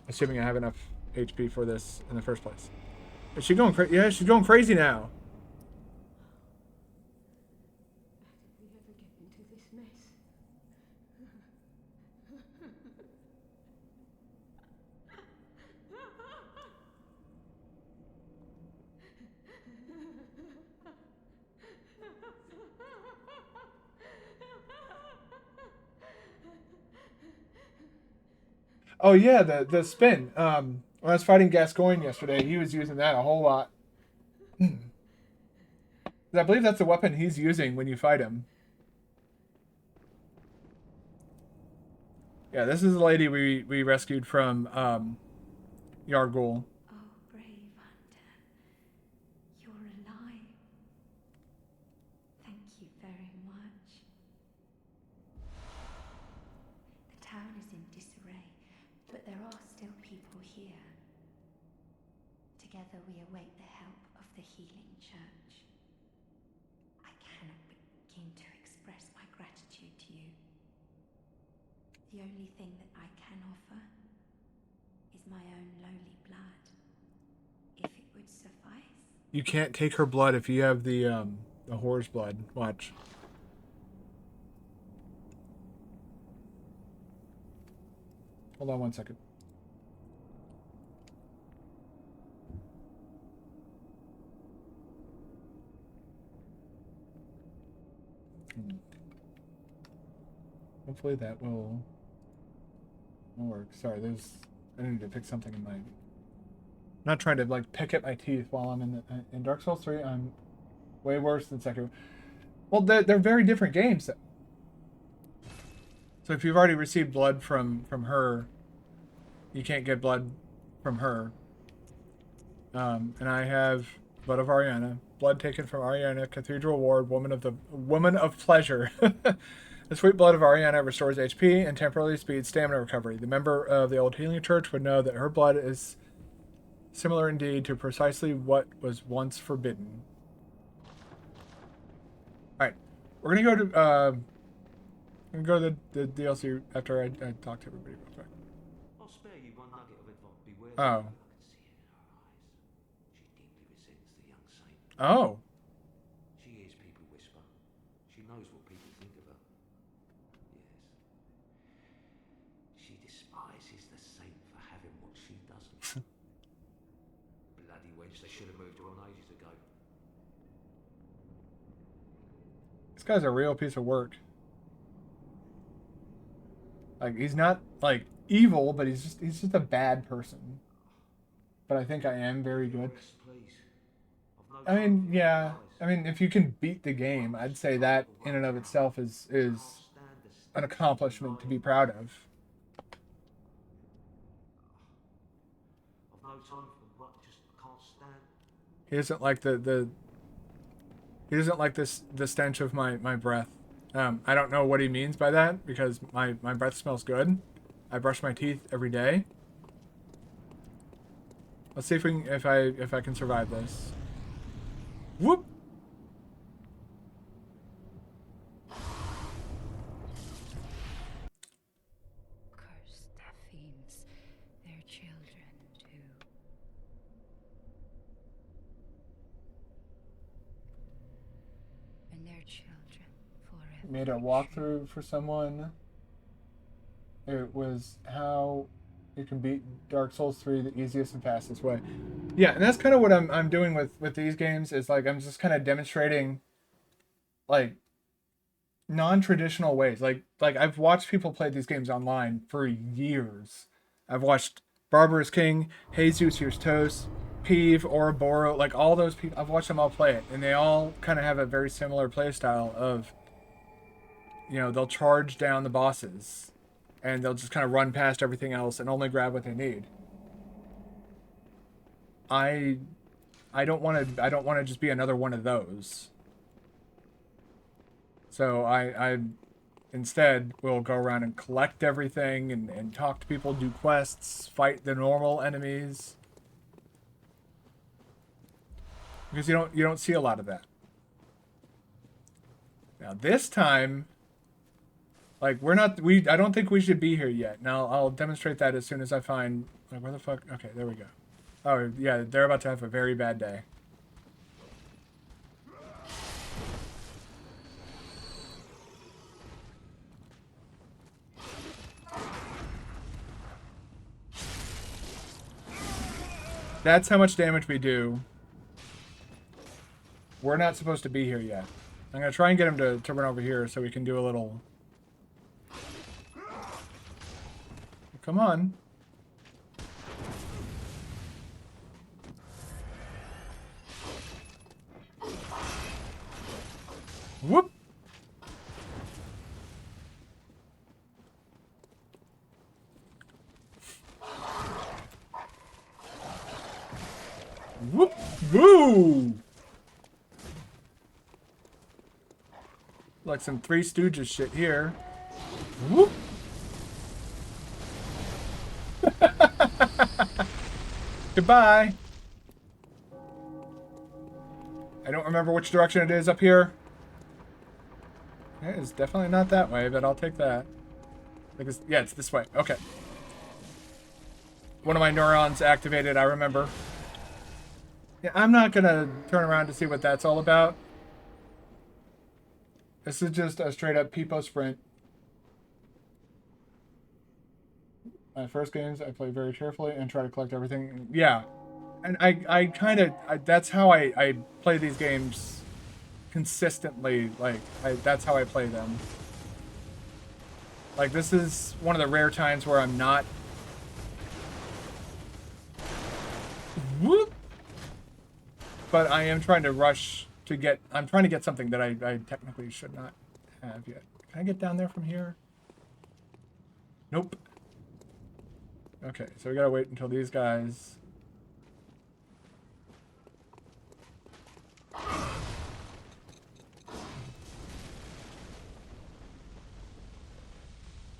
Assuming I have enough HP for this in the first place. Is she going crazy? Yeah, she's going crazy now. How did we ever get into this mess? Oh yeah, the spin. When I was fighting Gascoigne yesterday, he was using that a whole lot. I believe that's the weapon he's using when you fight him. Yeah, this is the lady we rescued from Yargul. Oh, brave hunter. You're alive. Thank you very much. The town is in disarray, but there are still people here. Together we await the help of the healing church. I cannot begin to express my gratitude to you. The only thing that I can offer is my own lowly blood, if it would suffice. You can't take her blood if you have the whore's blood. Watch. Hold on 1 second. Hopefully that will work. Sorry, I need to pick something in my. I'm not trying to like pick at my teeth while I'm in Dark Souls 3. I'm way worse than Sekiro. Well, they're very different games. So if you've already received blood from her, you can't get blood from her. And I have blood of Ariana, blood taken from Ariana, Cathedral Ward, woman of pleasure. The sweet blood of Ariana restores HP and temporarily speeds stamina recovery. The member of the old healing church would know that her blood is similar indeed to precisely what was once forbidden. Alright. We're gonna go to the DLC after I talk to everybody real quick. I'll spare you one nugget of advice. Beware. Oh. I can see it in her eyes. She deeply resents the young saint. Oh. She hears people whisper. She knows what people think of her. Yes. She despises the saint for having what she doesn't. Bloody wench, they should have moved her on ages ago. This guy's a real piece of work. Like, he's not like evil, but he's just a bad person. But I think I am very good. Rest, please. I've no I mean, time for yeah. lies. I mean, if you can beat the game, I'd say that in and of itself is Can't stand the an accomplishment to be proud of. I've no time for what just can't stand. He doesn't like he doesn't like the stench of my breath. I don't know what he means by that because my breath smells good. I brush my teeth every day. Let's see if I can survive this. Whoop. Cursed Daphnes, their children too. And their children forever. Made a walkthrough for someone. It was how you can beat Dark Souls 3 the easiest and fastest way. Yeah, and that's kind of what I'm doing with these games is like I'm just kind of demonstrating like non-traditional ways. Like I've watched people play these games online for years. I've watched Barbarous King, Jesus Here's Toast, Peeve, Ouroboros, like all those people. I've watched them all play it, and they all kind of have a very similar play style of, you know, they'll charge down the bosses and they'll just kind of run past everything else and only grab what they need. I don't want to just be another one of those. So I instead will go around and collect everything and talk to people, do quests, fight the normal enemies. Because you don't see a lot of that. Now this time, like I don't think we should be here yet. Now I'll demonstrate that as soon as I find, like, where the fuck? Okay, there we go. Oh yeah, they're about to have a very bad day. That's how much damage we do. We're not supposed to be here yet. I'm going to try and get him to run over here so we can do a little... Come on. Whoop! Whoop! Woo! Like some Three Stooges shit here. Whoop! Goodbye! I don't remember which direction it is up here. It is definitely not that way, but I'll take that. Yeah, it's this way. Okay. One of my neurons activated, I remember. Yeah, I'm not gonna turn around to see what that's all about. This is just a straight up peepo sprint. My first games, I play very carefully and try to collect everything. Yeah. And I kind of, that's how I play these games consistently. Like, that's how I play them. Like, this is one of the rare times where I'm not... Whoop! But I am trying to rush to get... I'm trying to get something that I technically should not have yet. Can I get down there from here? Nope. Okay, so we gotta wait until these guys...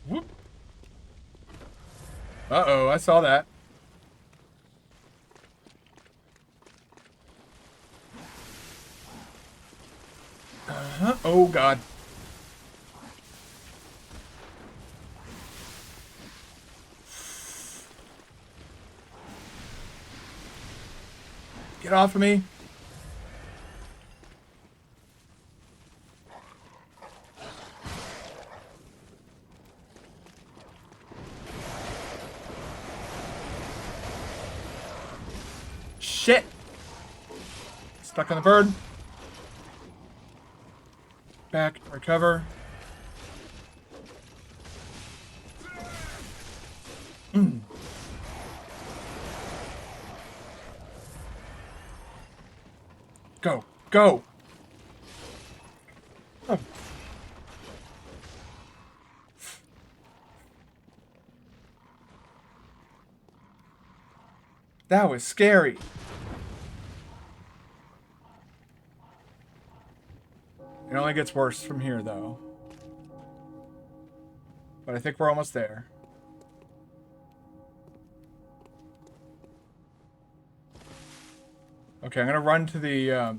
Whoop! Uh-oh, I saw that. Uh-huh. Oh, God. Get off of me. Shit. Stuck on the bird. Back, recover. Go, go. Oh. That was scary. It only gets worse from here, though. But I think we're almost there. Okay, I'm gonna run to the,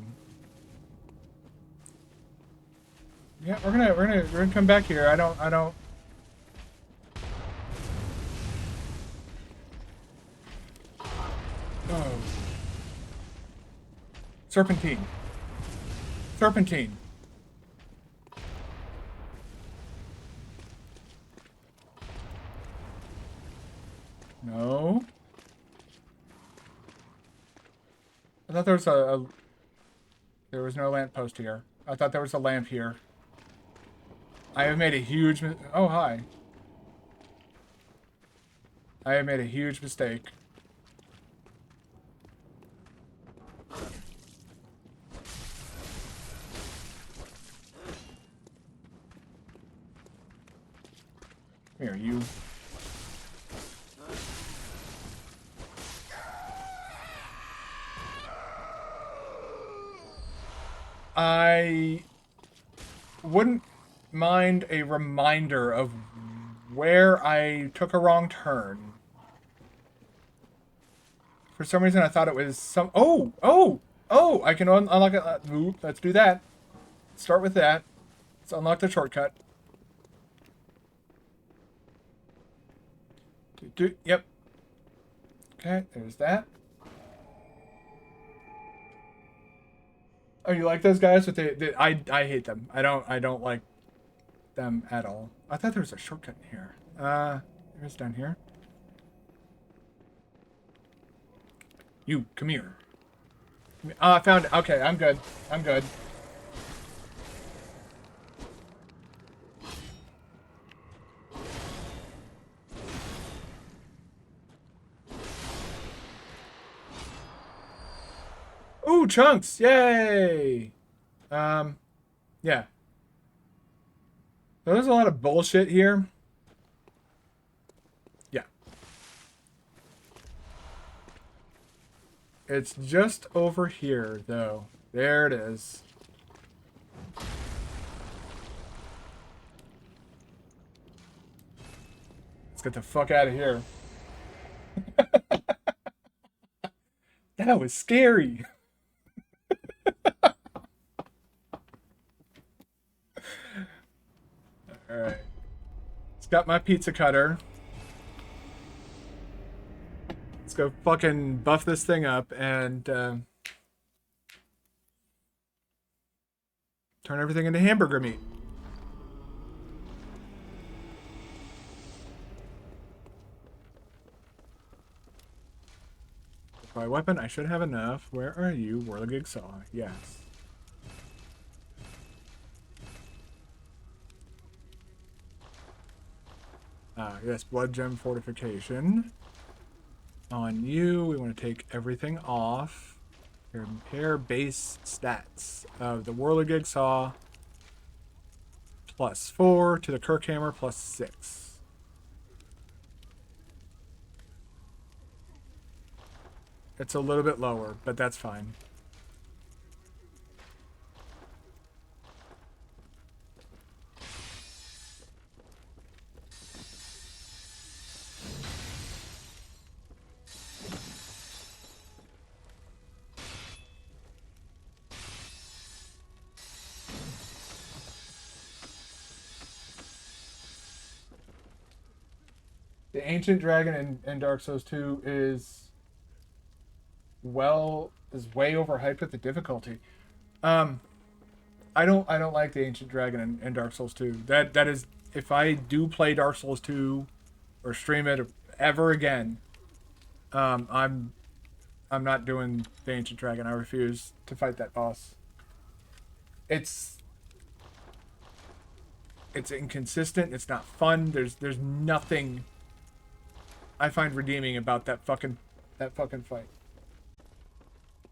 Yeah, we're gonna come back here. I don't... Oh. Serpentine. Serpentine. No. I thought there was there was no lamppost here. I thought there was a lamp here. I have made a huge oh, hi. I have made a huge mistake. Here, you. I wouldn't mind a reminder of where I took a wrong turn. For some reason, I thought it was some... Oh! I can unlock it. Ooh, let's do that. Start with that. Let's unlock the shortcut. Yep. Okay, there's that. Oh, you like those guys? With I hate them. I don't like them at all. I thought there was a shortcut in here. It was down here. You, come here. Oh, I found it. Okay, I'm good. I'm good. Ooh, chunks! Yay! Yeah. There's a lot of bullshit here. Yeah. It's just over here, though. There it is. Let's get the fuck out of here. That was scary. Alright. It's got my pizza cutter. Let's go fucking buff this thing up and turn everything into hamburger meat. By weapon, I should have enough. Where are you, Whirligig Saw? Yes. Yes, Blood Gem Fortification. On you, we want to take everything off. Compare base stats of the Whirligig Saw. +4 to the Kirkhammer +6. It's a little bit lower, but that's fine. The Ancient Dragon in Dark Souls 2 is way overhyped with the difficulty. I don't like the Ancient Dragon in Dark Souls 2. That is, if I do play Dark Souls 2 or stream it ever again, I'm not doing the Ancient Dragon. I refuse to fight that boss. It's inconsistent. It's not fun. There's nothing I find redeeming about that fucking fight.